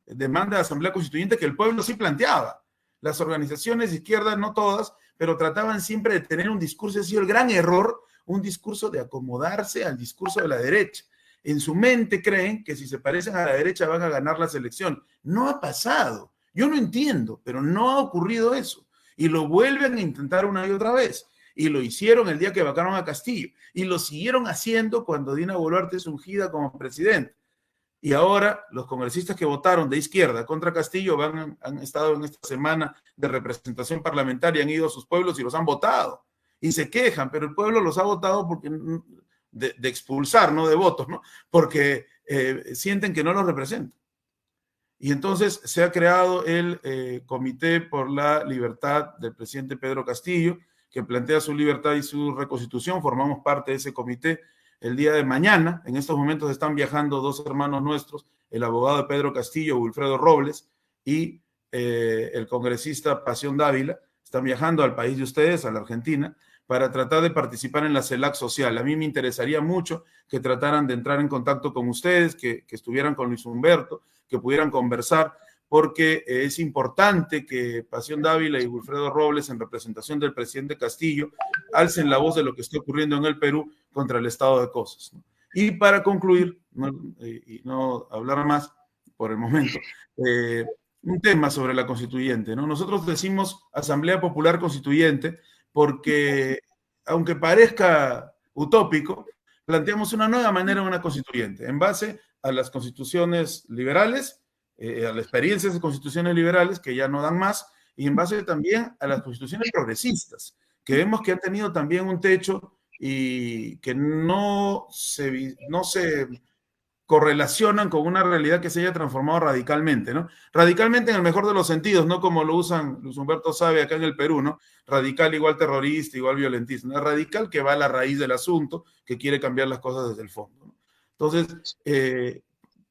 demanda de Asamblea Constituyente que el pueblo sí planteaba. Las organizaciones de izquierda, no todas, pero trataban siempre de tener un discurso, ha sido el gran error, un discurso de acomodarse al discurso de la derecha. En su mente creen que si se parecen a la derecha van a ganar las elecciones. No ha pasado. Yo no entiendo, pero no ha ocurrido eso. Y lo vuelven a intentar una y otra vez. Y lo hicieron el día que vacaron a Castillo. Y lo siguieron haciendo cuando Dina Boluarte es ungida como presidente. Y ahora los congresistas que votaron de izquierda contra Castillo han estado en esta semana de representación parlamentaria, han ido a sus pueblos y los han votado. Y se quejan, pero el pueblo los ha votado porque, de expulsar, no de votos, ¿no? Porque sienten que no los representan. Y entonces se ha creado el Comité por la Libertad del presidente Pedro Castillo, que plantea su libertad y su reconstitución. Formamos parte de ese comité. El día de mañana, en estos momentos están viajando dos hermanos nuestros, el abogado de Pedro Castillo, Wilfredo Robles, y el congresista Pasión Dávila, están viajando al país de ustedes, a la Argentina, para tratar de participar en la CELAC social. A mí me interesaría mucho que trataran de entrar en contacto con ustedes, que estuvieran con Luis Humberto, que pudieran conversar, porque es importante que Pasión Dávila y Wilfredo Robles, en representación del presidente Castillo, alcen la voz de lo que está ocurriendo en el Perú contra el estado de cosas, ¿no? Y para concluir, y no hablar más por el momento, un tema sobre la constituyente, ¿no? Nosotros decimos Asamblea Popular Constituyente porque, aunque parezca utópico, planteamos una nueva manera de una constituyente, en base a las constituciones liberales, a la experiencia de constituciones liberales que ya no dan más, y en base también a las constituciones progresistas, que vemos que han tenido también un techo y que no se correlacionan con una realidad que se haya transformado radicalmente, ¿no? Radicalmente en el mejor de los sentidos, no como lo usan Luis Humberto sabe acá en el Perú, ¿no? Radical igual terrorista, igual violentista, ¿no? Radical que va a la raíz del asunto, que quiere cambiar las cosas desde el fondo, ¿no? Entonces,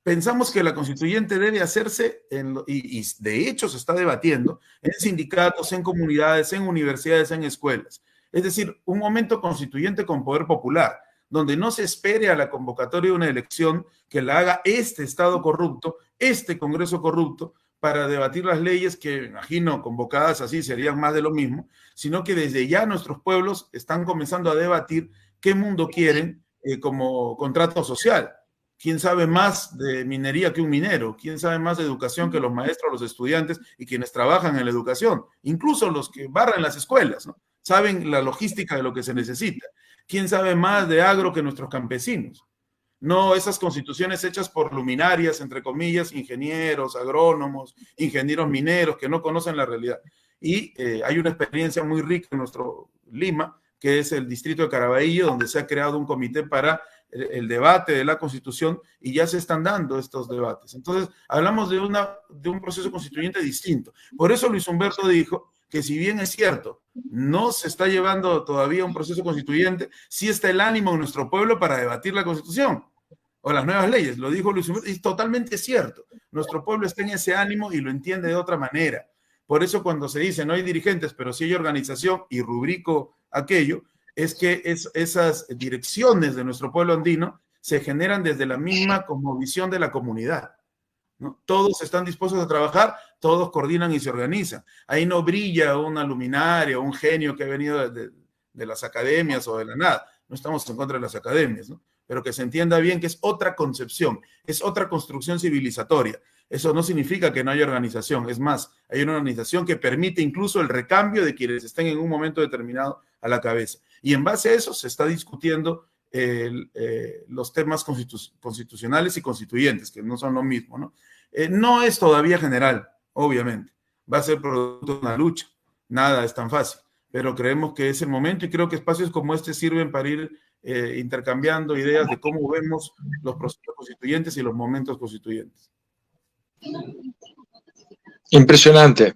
pensamos que la constituyente debe hacerse, y de hecho se está debatiendo, en sindicatos, en comunidades, en universidades, en escuelas. Es decir, un momento constituyente con poder popular, donde no se espere a la convocatoria de una elección que la haga este Estado corrupto, este Congreso corrupto, para debatir las leyes que, imagino, convocadas así serían más de lo mismo, sino que desde ya nuestros pueblos están comenzando a debatir qué mundo quieren como contrato social. ¿Quién sabe más de minería que un minero? ¿Quién sabe más de educación que los maestros, los estudiantes y quienes trabajan en la educación? Incluso los que barran las escuelas, ¿no? Saben la logística de lo que se necesita. ¿Quién sabe más de agro que nuestros campesinos? No esas constituciones hechas por luminarias, entre comillas, ingenieros, agrónomos, ingenieros mineros que no conocen la realidad. Y hay una experiencia muy rica en nuestro Lima, que es el distrito de Caraballo, donde se ha creado un comité para el debate de la Constitución y ya se están dando estos debates. Entonces, hablamos de un proceso constituyente distinto. Por eso Luis Humberto dijo que si bien es cierto, no se está llevando todavía un proceso constituyente, sí está el ánimo en nuestro pueblo para debatir la Constitución o las nuevas leyes. Lo dijo Luis Humberto y es totalmente cierto. Nuestro pueblo está en ese ánimo y lo entiende de otra manera. Por eso cuando se dice no hay dirigentes, pero sí hay organización, y rubrico aquello, es que esas direcciones de nuestro pueblo andino se generan desde la misma cosmovisión de la comunidad, ¿no? Todos están dispuestos a trabajar, todos coordinan y se organizan. Ahí no brilla una luminaria o un genio que ha venido de las academias o de la nada. No estamos en contra de las academias, ¿no? Pero que se entienda bien que es otra concepción, es otra construcción civilizatoria. Eso no significa que no haya organización. Es más, hay una organización que permite incluso el recambio de quienes estén en un momento determinado a la cabeza. Y en base a eso se está discutiendo los temas constitucionales y constituyentes, que no son lo mismo, ¿no? No es todavía general, obviamente. Va a ser producto de una lucha. Nada es tan fácil. Pero creemos que es el momento y creo que espacios como este sirven para ir intercambiando ideas de cómo vemos los procesos constituyentes y los momentos constituyentes. Impresionante.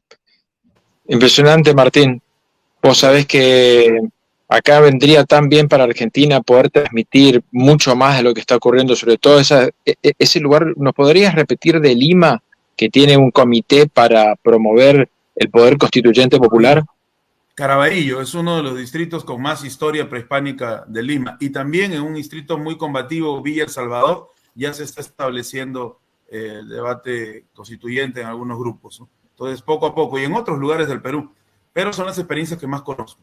Impresionante, Martín. Vos sabés que acá vendría tan bien para Argentina poder transmitir mucho más de lo que está ocurriendo, sobre todo ese lugar. ¿Nos podrías repetir de Lima, que tiene un comité para promover el poder constituyente popular? Caraballo es uno de los distritos con más historia prehispánica de Lima, y también en un distrito muy combativo, Villa El Salvador, ya se está estableciendo el debate constituyente en algunos grupos, ¿no? Entonces, poco a poco, y en otros lugares del Perú, pero son las experiencias que más conozco.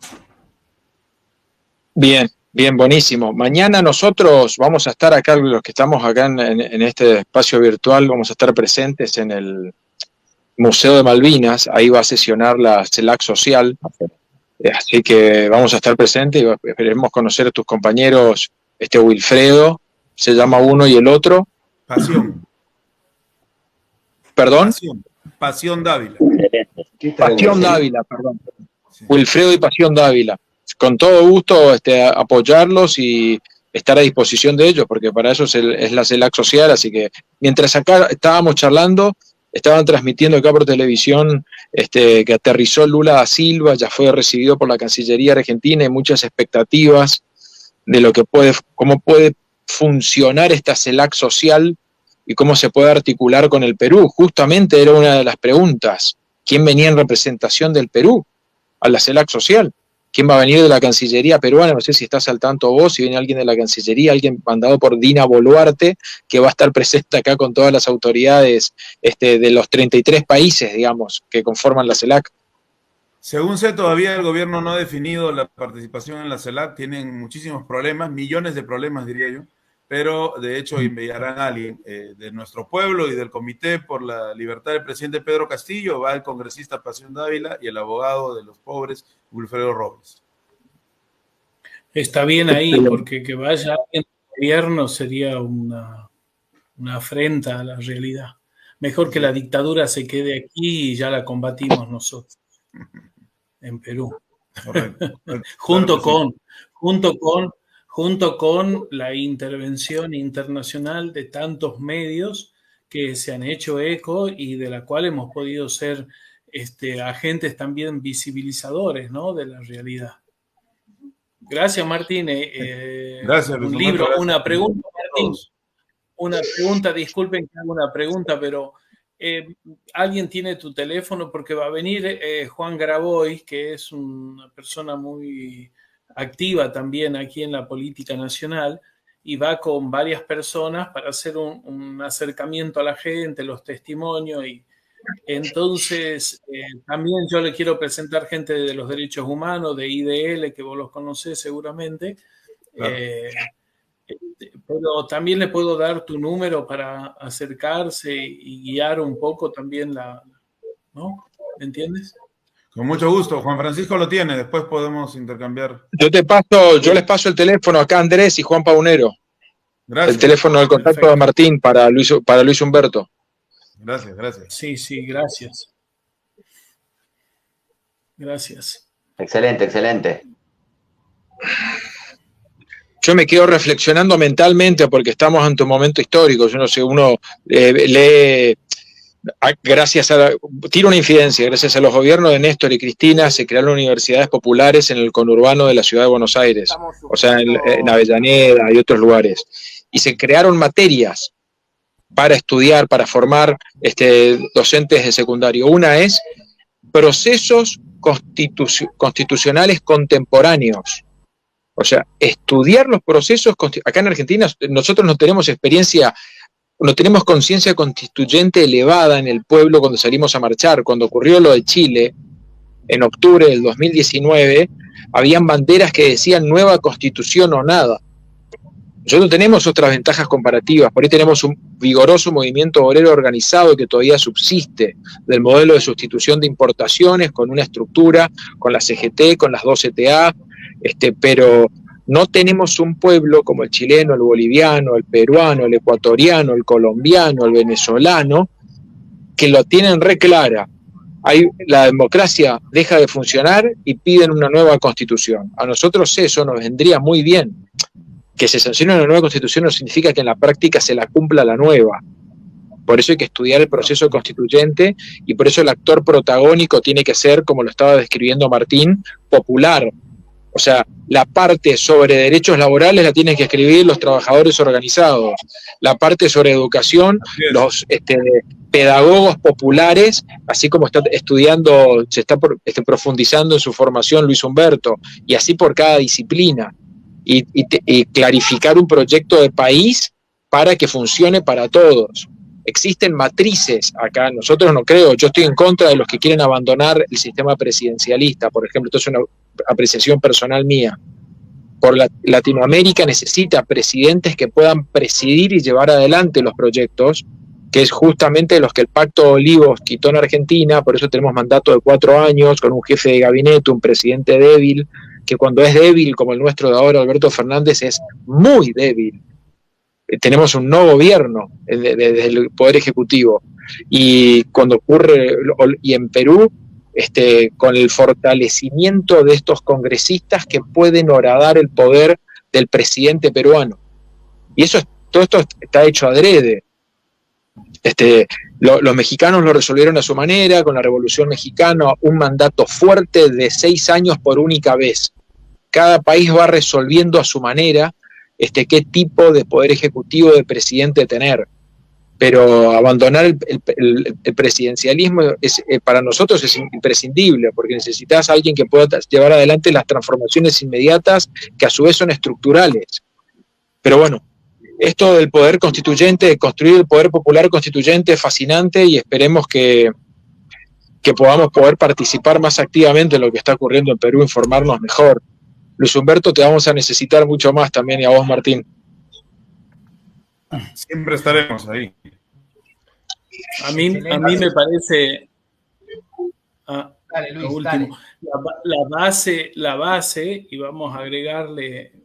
Bien, bien, buenísimo. Mañana nosotros vamos a estar acá, los que estamos acá en este espacio virtual, vamos a estar presentes en Museo de Malvinas, ahí va a sesionar la CELAC Social, así que vamos a estar presentes y esperemos conocer a tus compañeros, Wilfredo, se llama uno y el otro. Pasión. ¿Perdón? Pasión Dávila. Pasión Dávila, perdón. Sí. Wilfredo y Pasión Dávila. Con todo gusto apoyarlos y estar a disposición de ellos, porque para eso es la CELAC Social, así que mientras acá estábamos charlando, estaban transmitiendo acá por televisión que aterrizó Lula da Silva, ya fue recibido por la Cancillería Argentina y muchas expectativas de lo que cómo puede funcionar esta CELAC Social y cómo se puede articular con el Perú. Justamente era una de las preguntas. ¿Quién venía en representación del Perú a la CELAC Social? ¿Quién va a venir de la Cancillería peruana? No sé si estás al tanto vos, si viene alguien de la Cancillería, alguien mandado por Dina Boluarte, que va a estar presente acá con todas las autoridades de los 33 países, digamos, que conforman la CELAC. Según sé, todavía el gobierno no ha definido la participación en la CELAC, tienen muchísimos problemas, millones de problemas, diría yo, pero de hecho enviarán a alguien de nuestro pueblo y del Comité por la Libertad del presidente Pedro Castillo, va el congresista Pasión Dávila y el abogado de los pobres, Wilfredo Robles. Está bien ahí, porque que vaya alguien del gobierno sería una afrenta a la realidad. Mejor que la dictadura se quede aquí y ya la combatimos nosotros en Perú. Correcto. Junto con la intervención internacional de tantos medios que se han hecho eco y de la cual hemos podido ser agentes también visibilizadores, ¿no?, de la realidad. Gracias, Martín. Gracias, Luis. Un libro, gracias. Una pregunta, Martín. Una pregunta, disculpen que haga una pregunta, pero alguien tiene tu teléfono porque va a venir Juan Grabois, que es una persona muy activa también aquí en la política nacional, y va con varias personas para hacer un acercamiento a la gente, los testimonios, y entonces también yo le quiero presentar gente de los derechos humanos, de IDL, que vos los conocés seguramente, claro. Pero también le puedo dar tu número para acercarse y guiar un poco también ¿no? ¿Me entiendes? Con mucho gusto. Juan Francisco lo tiene, después podemos intercambiar. Yo les paso el teléfono acá a Andrés y Juan Paunero. Gracias. El teléfono del contacto. Perfecto. De Martín para Luis Humberto. Gracias, gracias. Sí, gracias. Gracias. Excelente, excelente. Yo me quedo reflexionando mentalmente porque estamos ante un momento histórico. Yo no sé, uno lee, tiro una infidencia, gracias a los gobiernos de Néstor y Cristina se crearon universidades populares en el conurbano de la ciudad de Buenos Aires, o sea, en Avellaneda y otros lugares. Y se crearon materias para estudiar, para formar docentes de secundario. Una es procesos constitucionales contemporáneos. O sea, estudiar los procesos, acá en Argentina nosotros no tenemos experiencia, no tenemos conciencia constituyente elevada en el pueblo cuando salimos a marchar. Cuando ocurrió lo de Chile, en octubre del 2019, habían banderas que decían nueva constitución o nada. Nosotros tenemos otras ventajas comparativas, por ahí tenemos un vigoroso movimiento obrero organizado que todavía subsiste del modelo de sustitución de importaciones con una estructura, con la CGT, con las 2 CTA, pero no tenemos un pueblo como el chileno, el boliviano, el peruano, el ecuatoriano, el colombiano, el venezolano, que lo tienen re clara. La democracia deja de funcionar y piden una nueva constitución. A nosotros eso nos vendría muy bien. Que se sancione una nueva constitución no significa que en la práctica se la cumpla la nueva. Por eso hay que estudiar el proceso constituyente y por eso el actor protagónico tiene que ser, como lo estaba describiendo Martín, popular. O sea, la parte sobre derechos laborales la tienen que escribir los trabajadores organizados. La parte sobre educación, los pedagogos populares, así como está estudiando, se está profundizando en su formación Luis Humberto, y así por cada disciplina. Y clarificar un proyecto de país para que funcione para todos. Existen matrices acá, nosotros no creo, yo estoy en contra de los que quieren abandonar el sistema presidencialista, por ejemplo, esto es una apreciación personal mía. Latinoamérica necesita presidentes que puedan presidir y llevar adelante los proyectos que es justamente los que el Pacto de Olivos quitó en Argentina, por eso tenemos mandato de 4 años, con un jefe de gabinete, un presidente débil, que cuando es débil, como el nuestro de ahora, Alberto Fernández, es muy débil. Tenemos un no gobierno desde el Poder Ejecutivo. Y cuando ocurre, y en Perú, con el fortalecimiento de estos congresistas que pueden horadar el poder del presidente peruano. Y todo esto está hecho adrede. Los mexicanos lo resolvieron a su manera, con la Revolución Mexicana, un mandato fuerte de 6 años por única vez. Cada país va resolviendo a su manera qué tipo de poder ejecutivo, de presidente tener. Pero abandonar el presidencialismo para nosotros es imprescindible, porque necesitas a alguien que pueda llevar adelante las transformaciones inmediatas, que a su vez son estructurales. Pero bueno, esto del poder constituyente, de construir el poder popular constituyente es fascinante y esperemos que podamos poder participar más activamente en lo que está ocurriendo en Perú, informarnos mejor. Luis Humberto, te vamos a necesitar mucho más también, y a vos, Martín. Siempre estaremos ahí. A mí me parece... Dale, Luis, lo último, dale. La base, y vamos a agregarle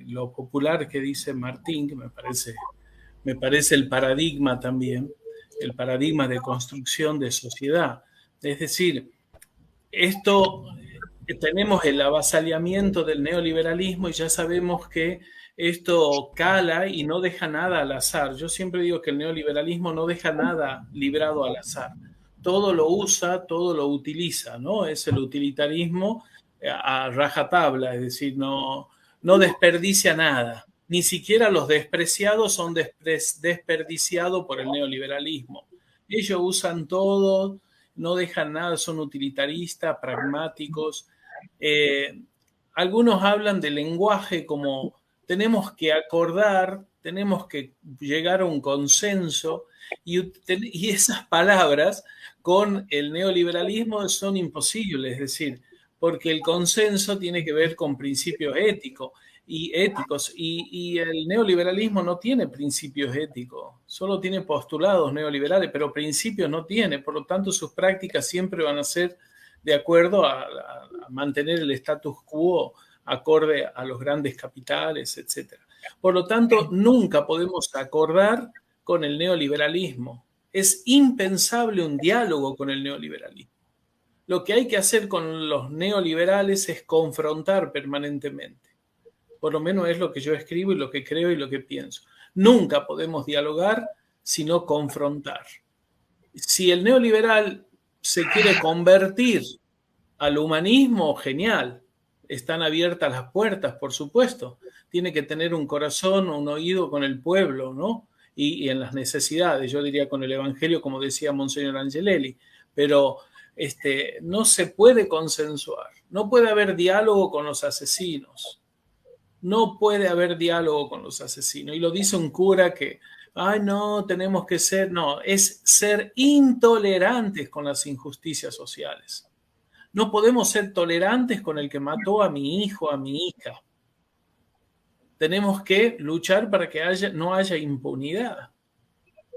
lo popular que dice Martín, que me parece el paradigma también, el paradigma de construcción de sociedad. Es decir, tenemos el avasallamiento del neoliberalismo y ya sabemos que esto cala y no deja nada al azar. Yo siempre digo que el neoliberalismo no deja nada librado al azar. Todo lo usa, todo lo utiliza, ¿no? Es el utilitarismo a rajatabla, es decir, no desperdicia nada. Ni siquiera los despreciados son desperdiciados por el neoliberalismo. Ellos usan todo, no dejan nada, son utilitaristas, pragmáticos. Algunos hablan de lenguaje como tenemos que acordar, tenemos que llegar a un consenso, y esas palabras con el neoliberalismo son imposibles, es decir, porque el consenso tiene que ver con principios éticos, y el neoliberalismo no tiene principios éticos, solo tiene postulados neoliberales, pero principios no tiene, por lo tanto sus prácticas siempre van a ser de acuerdo a mantener el status quo acorde a los grandes capitales, etc. Por lo tanto, nunca podemos acordar con el neoliberalismo. Es impensable un diálogo con el neoliberalismo. Lo que hay que hacer con los neoliberales es confrontar permanentemente. Por lo menos es lo que yo escribo y lo que creo y lo que pienso. Nunca podemos dialogar sino confrontar. Si el neoliberal se quiere convertir al humanismo, genial. Están abiertas las puertas, por supuesto. Tiene que tener un corazón, un oído con el pueblo, ¿no? Y en las necesidades, yo diría con el Evangelio, como decía Monseñor Angelelli. Pero no se puede consensuar. No puede haber diálogo con los asesinos. No puede haber diálogo con los asesinos. Y lo dice un cura que, ay, no, tenemos que ser, no, es ser intolerantes con las injusticias sociales. No podemos ser tolerantes con el que mató a mi hijo, a mi hija. Tenemos que luchar para que no haya impunidad.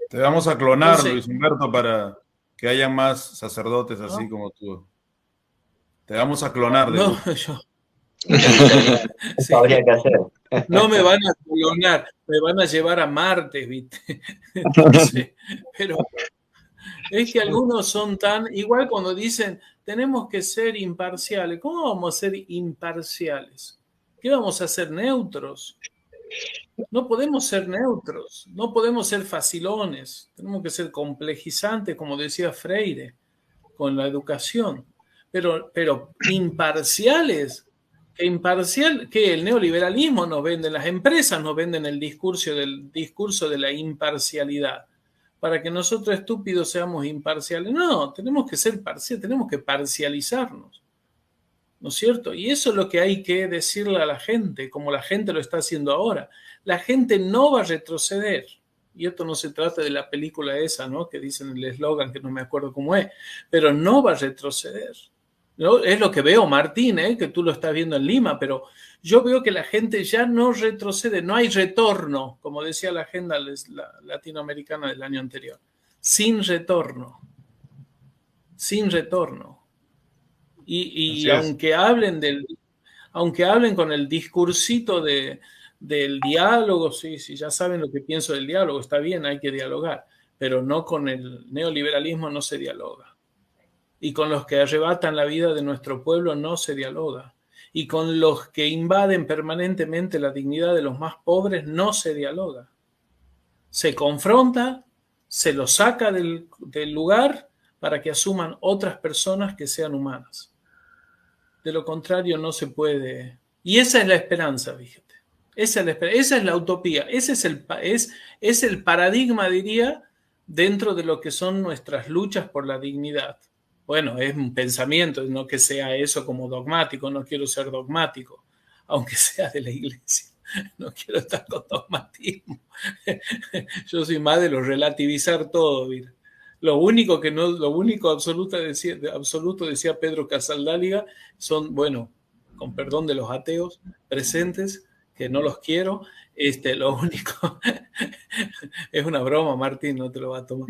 Te vamos a clonar, Entonces, Luis Humberto, para que haya más sacerdotes así como tú. Te vamos a clonar. No, yo... Sí. Habría que hacer. No me van a clonar, me van a llevar a Marte, ¿viste? Entonces, pero es que algunos son tan... Igual cuando dicen, tenemos que ser imparciales. ¿Cómo vamos a ser imparciales? ¿Qué vamos a ser neutros? No podemos ser neutros, no podemos ser facilones, tenemos que ser complejizantes, como decía Freire, con la educación. Pero imparciales, que el neoliberalismo nos vende, las empresas nos venden el discurso de la imparcialidad, para que nosotros estúpidos seamos imparciales. No, tenemos que ser parciales, tenemos que parcializarnos, ¿no es cierto? Y eso es lo que hay que decirle a la gente, como la gente lo está haciendo ahora. La gente no va a retroceder. Y esto no se trata de la película esa, ¿no? Que dicen el eslogan, que no me acuerdo cómo es, pero no va a retroceder. ¿No? Es lo que veo, Martín, que tú lo estás viendo en Lima, pero yo veo que la gente ya no retrocede, no hay retorno, como decía la agenda latinoamericana del año anterior. sin retorno. Sin retorno. Y aunque hablen con el discursito del diálogo, sí, ya saben lo que pienso del diálogo, está bien, hay que dialogar, pero no con el neoliberalismo no se dialoga. Y con los que arrebatan la vida de nuestro pueblo no se dialoga. Y con los que invaden permanentemente la dignidad de los más pobres no se dialoga. Se confronta, se los saca del lugar para que asuman otras personas que sean humanas. De lo contrario no se puede. Y esa es la esperanza, fíjate. Esa es la utopía. Ese es el paradigma, diría, dentro de lo que son nuestras luchas por la dignidad. Bueno, es un pensamiento, no que sea eso como dogmático, no quiero ser dogmático, aunque sea de la iglesia, no quiero estar con dogmatismo. Yo soy más de lo relativizar todo, mira. Lo único absoluto decía Pedro Casaldáliga son, bueno, con perdón de los ateos presentes, que no los quiero, lo único, es una broma, Martín, no te lo va a tomar.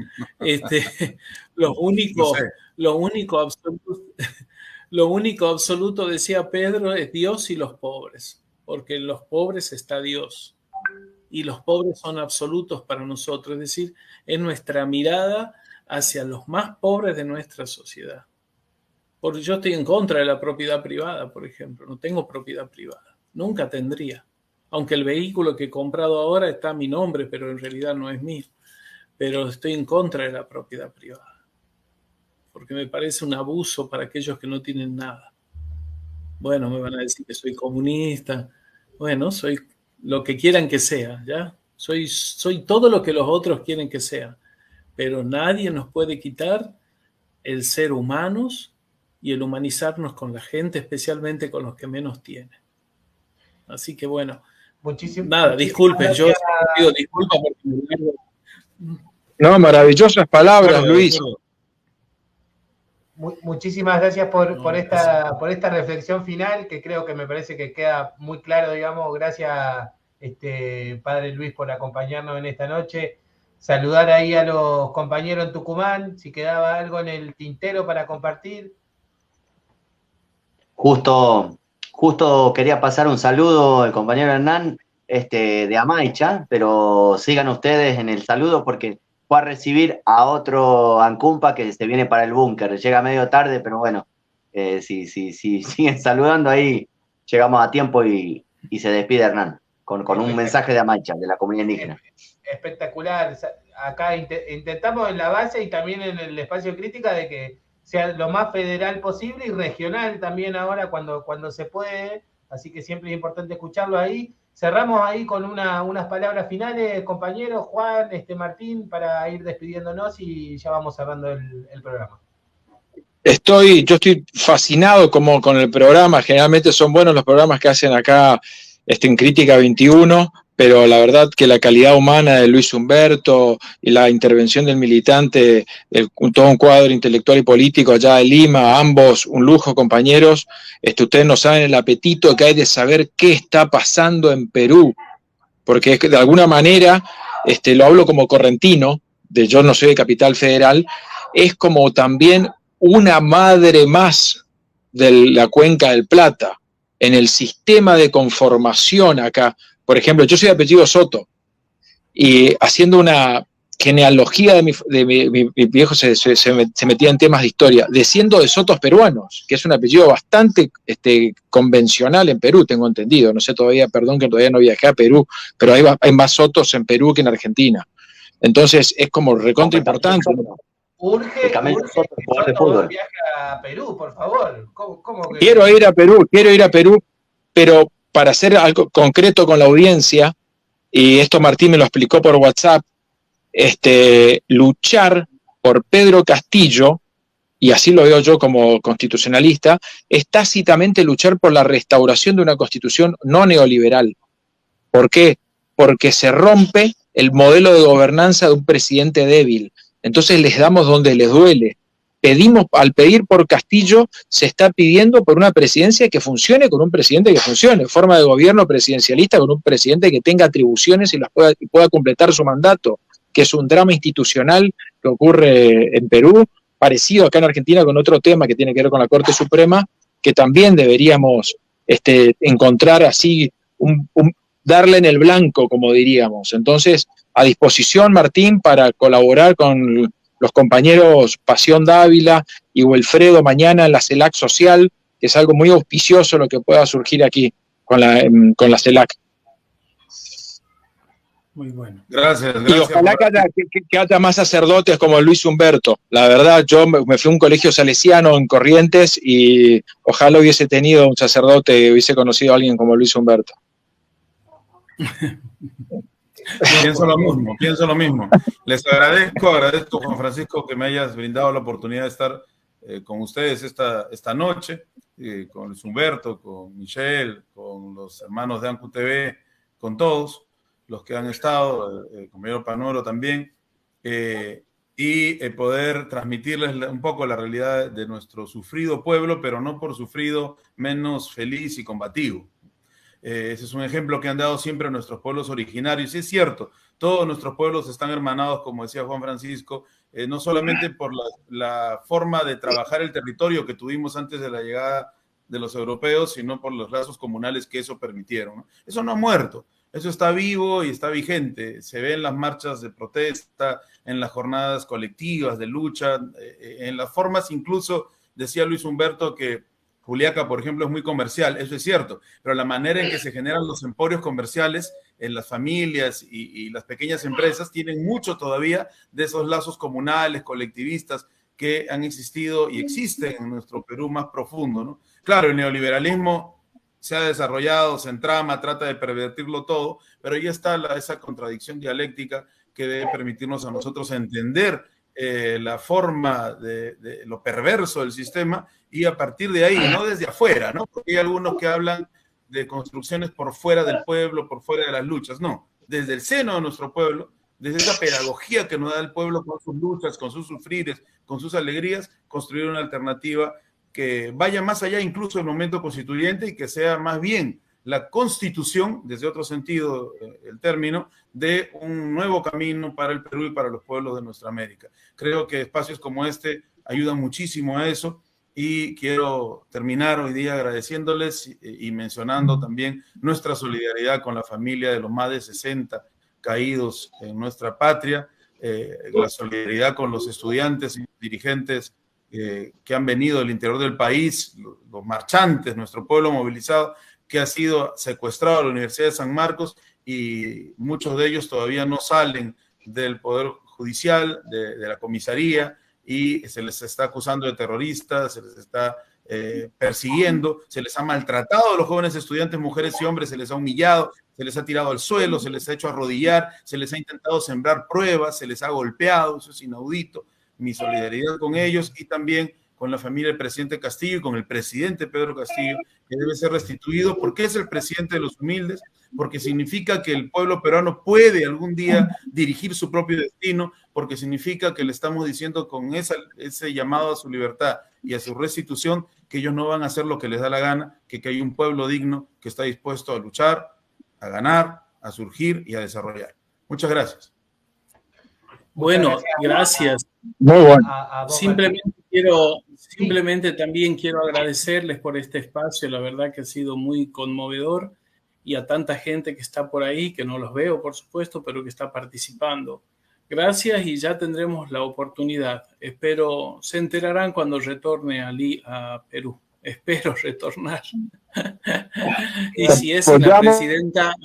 Lo único absoluto, decía Pedro, es Dios y los pobres, porque en los pobres está Dios, y los pobres son absolutos para nosotros, es decir, es nuestra mirada hacia los más pobres de nuestra sociedad. Porque yo estoy en contra de la propiedad privada, por ejemplo, no tengo propiedad privada, nunca tendría. Aunque el vehículo que he comprado ahora está a mi nombre, pero en realidad no es mío. Pero estoy en contra de la propiedad privada. Porque me parece un abuso para aquellos que no tienen nada. Bueno, me van a decir que soy comunista. Bueno, soy lo que quieran que sea, ¿ya? Soy todo lo que los otros quieren que sea. Pero nadie nos puede quitar el ser humanos y el humanizarnos con la gente, especialmente con los que menos tienen. Así que bueno. Nada, disculpen, yo pido disculpas porque... No, maravillosas palabras, Luis. Muchísimas gracias por esta reflexión final, que creo que me parece que queda muy claro, digamos. Gracias, Padre Luis, por acompañarnos en esta noche. Saludar ahí a los compañeros en Tucumán, si quedaba algo en el tintero para compartir. Justo quería pasar un saludo al compañero Hernán de Amaicha, pero sigan ustedes en el saludo porque fue a recibir a otro Ancumpa que se viene para el búnker. Llega medio tarde, pero bueno, si siguen saludando ahí, llegamos a tiempo y se despide Hernán con un mensaje de Amaicha, de la comunidad indígena. Espectacular. Acá intentamos en la base y también en el espacio de crítica de que sea lo más federal posible y regional también ahora cuando se puede, así que siempre es importante escucharlo ahí. Cerramos ahí con unas palabras finales, compañeros, Juan, Martín, para ir despidiéndonos y ya vamos cerrando el programa. Yo estoy fascinado como con el programa, generalmente son buenos los programas que hacen acá en Crítica 21, pero la verdad que la calidad humana de Luis Humberto y la intervención del militante, todo un cuadro intelectual y político allá de Lima, ambos un lujo, compañeros. Ustedes no saben el apetito que hay de saber qué está pasando en Perú, porque es que de alguna manera, lo hablo como correntino, yo no soy de Capital Federal, es como también una madre más de la Cuenca del Plata, en el sistema de conformación acá. Por ejemplo, yo soy de apellido Soto, y haciendo una genealogía de mi viejo se metía en temas de historia, desciendo de Sotos peruanos, que es un apellido bastante convencional en Perú, tengo entendido. No sé todavía, perdón que todavía no viajé a Perú, pero hay más Sotos en Perú que en Argentina. Entonces es como recontra importante. Urge viaje a Perú, por favor. ¿Cómo que... Quiero ir a Perú, pero para hacer algo concreto con la audiencia, y esto Martín me lo explicó por WhatsApp, luchar por Pedro Castillo, y así lo veo yo como constitucionalista, es tácitamente luchar por la restauración de una constitución no neoliberal. ¿Por qué? Porque se rompe el modelo de gobernanza de un presidente débil. Entonces les damos donde les duele. Al pedir por Castillo, se está pidiendo por una presidencia que funcione con un presidente que funcione, forma de gobierno presidencialista con un presidente que tenga atribuciones y pueda completar su mandato, que es un drama institucional que ocurre en Perú, parecido acá en Argentina con otro tema que tiene que ver con la Corte Suprema, que también deberíamos encontrar así, darle en el blanco, como diríamos. Entonces, a disposición, Martín, para colaborar con los compañeros Pasión Dávila y Wilfredo mañana en la CELAC Social, que es algo muy auspicioso lo que pueda surgir aquí con la CELAC. Muy bueno. Gracias. Y ojalá que haya más sacerdotes como Luis Humberto. La verdad, yo me fui a un colegio salesiano en Corrientes y ojalá hubiese tenido un sacerdote, hubiese conocido a alguien como Luis Humberto. Pienso lo mismo. Les agradezco, Juan Francisco, que me hayas brindado la oportunidad de estar con ustedes esta noche, con Luis Humberto, con Michelle, con los hermanos de Ancu TV, con todos los que han estado, el compañero Panoro también, y poder transmitirles un poco la realidad de nuestro sufrido pueblo, pero no por sufrido menos feliz y combativo. Ese es un ejemplo que han dado siempre nuestros pueblos originarios. Y es cierto, todos nuestros pueblos están hermanados, como decía Juan Francisco, no solamente por la forma de trabajar el territorio que tuvimos antes de la llegada de los europeos, sino por los lazos comunales que eso permitieron, ¿no? Eso no ha muerto, eso está vivo y está vigente. Se ve en las marchas de protesta, en las jornadas colectivas de lucha, en las formas incluso, decía Luis Humberto, que Juliaca, por ejemplo, es muy comercial, eso es cierto, pero la manera en que se generan los emporios comerciales en las familias y las pequeñas empresas tienen mucho todavía de esos lazos comunales, colectivistas, que han existido y existen en nuestro Perú más profundo, ¿no? Claro, el neoliberalismo se ha desarrollado, se entrama, trata de pervertirlo todo, pero ya está esa contradicción dialéctica que debe permitirnos a nosotros entender la forma de lo perverso del sistema y a partir de ahí, no desde afuera, ¿no? Porque hay algunos que hablan de construcciones por fuera del pueblo, por fuera de las luchas, no, desde el seno de nuestro pueblo, desde esa pedagogía que nos da el pueblo con sus luchas, con sus sufrires, con sus alegrías, construir una alternativa que vaya más allá incluso del momento constituyente y que sea más bien la constitución, desde otro sentido el término, de un nuevo camino para el Perú y para los pueblos de nuestra América. Creo que espacios como este ayudan muchísimo a eso y quiero terminar hoy día agradeciéndoles y mencionando también nuestra solidaridad con la familia de los más de 60 caídos en nuestra patria, la solidaridad con los estudiantes y dirigentes que han venido del interior del país, los marchantes, nuestro pueblo movilizado, que ha sido secuestrado a la Universidad de San Marcos y muchos de ellos todavía no salen del Poder Judicial, de la comisaría, y se les está acusando de terroristas, se les está persiguiendo, se les ha maltratado a los jóvenes estudiantes, mujeres y hombres, se les ha humillado, se les ha tirado al suelo, se les ha hecho arrodillar, se les ha intentado sembrar pruebas, se les ha golpeado, eso es inaudito. Mi solidaridad con ellos y también con la familia del presidente Castillo y con el presidente Pedro Castillo, que debe ser restituido porque es el presidente de los humildes, porque significa que el pueblo peruano puede algún día dirigir su propio destino, porque significa que le estamos diciendo con ese llamado a su libertad y a su restitución que ellos no van a hacer lo que les da la gana, que hay un pueblo digno que está dispuesto a luchar, a ganar, a surgir y a desarrollar. Muchas gracias. Bueno, gracias. Muy bueno. Simplemente también quiero agradecerles por este espacio, la verdad que ha sido muy conmovedor y a tanta gente que está por ahí, que no los veo por supuesto, pero que está participando. Gracias y ya tendremos la oportunidad. Espero, se enterarán cuando retorne a Perú. Espero retornar. Y si es la presidenta...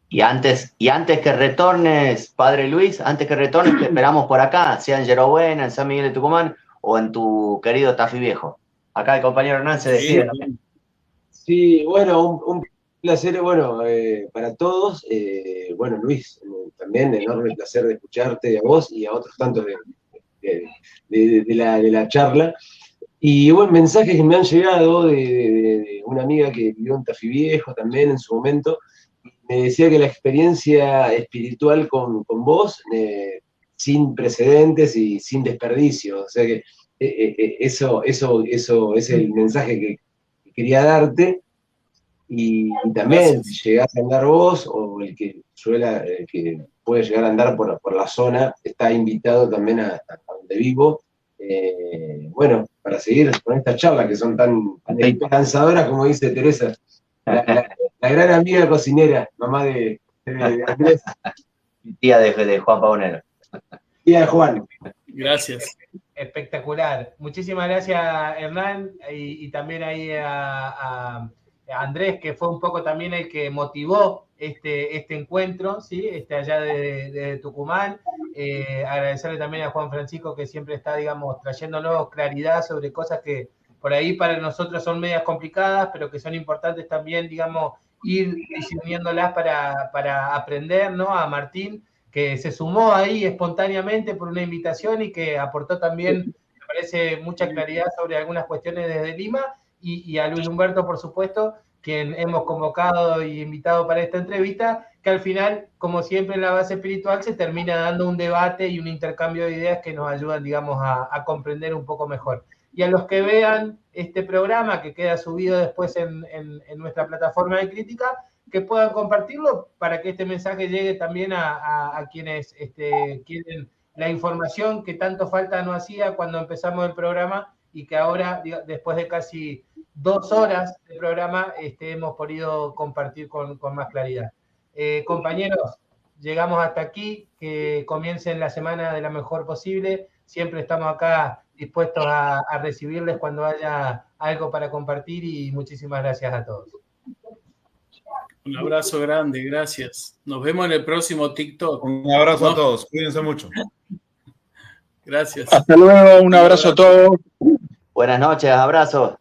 Y antes que retornes, Padre Luis, antes que retornes, te esperamos por acá, sea en Yerobuena, en San Miguel de Tucumán o en tu querido Tafí Viejo. Acá el compañero Hernán se decide. Sí, bueno, un placer, bueno, para todos. Bueno, Luis, también enorme placer de escucharte a vos y a otros tantos de la charla. Y bueno, mensajes que me han llegado de una amiga que vivió en Tafí Viejo también en su momento. Me decía que la experiencia espiritual con vos, sin precedentes y sin desperdicio. O sea que eso es el mensaje que quería darte. Y también, si llegás a andar vos, o el que puede llegar a andar por la zona, está invitado también a donde vivo. Bueno, para seguir con estas charlas que son tan esperanzadoras, como dice Teresa, la gran amiga cocinera, mamá de Andrés. Tía de Juan Paunero. Tía de Juan. Gracias. Espectacular. Muchísimas gracias, Hernán, y también ahí a Andrés, que fue un poco también el que motivó este encuentro, ¿sí? Allá de Tucumán. Agradecerle también a Juan Francisco, que siempre está, digamos, trayéndonos claridad sobre cosas que por ahí para nosotros son medias complicadas, pero que son importantes también, digamos, ir discerniéndolas para aprender, ¿no? A Martín, que se sumó ahí espontáneamente por una invitación y que aportó también, me parece, mucha claridad sobre algunas cuestiones desde Lima, y a Luis Humberto, por supuesto, quien hemos convocado y invitado para esta entrevista, que al final, como siempre en la base espiritual, se termina dando un debate y un intercambio de ideas que nos ayudan, digamos, a comprender un poco mejor. Y a los que vean este programa, que queda subido después en nuestra plataforma de crítica, que puedan compartirlo para que este mensaje llegue también a quienes quieren la información que tanto falta no hacía cuando empezamos el programa, y que ahora, después de casi 2 horas de programa, hemos podido compartir con más claridad. Compañeros, llegamos hasta aquí, que comiencen la semana de la mejor posible. Siempre estamos acá dispuestos a recibirles cuando haya algo para compartir, y muchísimas gracias a todos. Un abrazo grande, gracias. Nos vemos en el próximo TikTok. Un abrazo a todos, cuídense mucho. Gracias. Hasta luego, un abrazo a todos. Buenas noches, abrazos.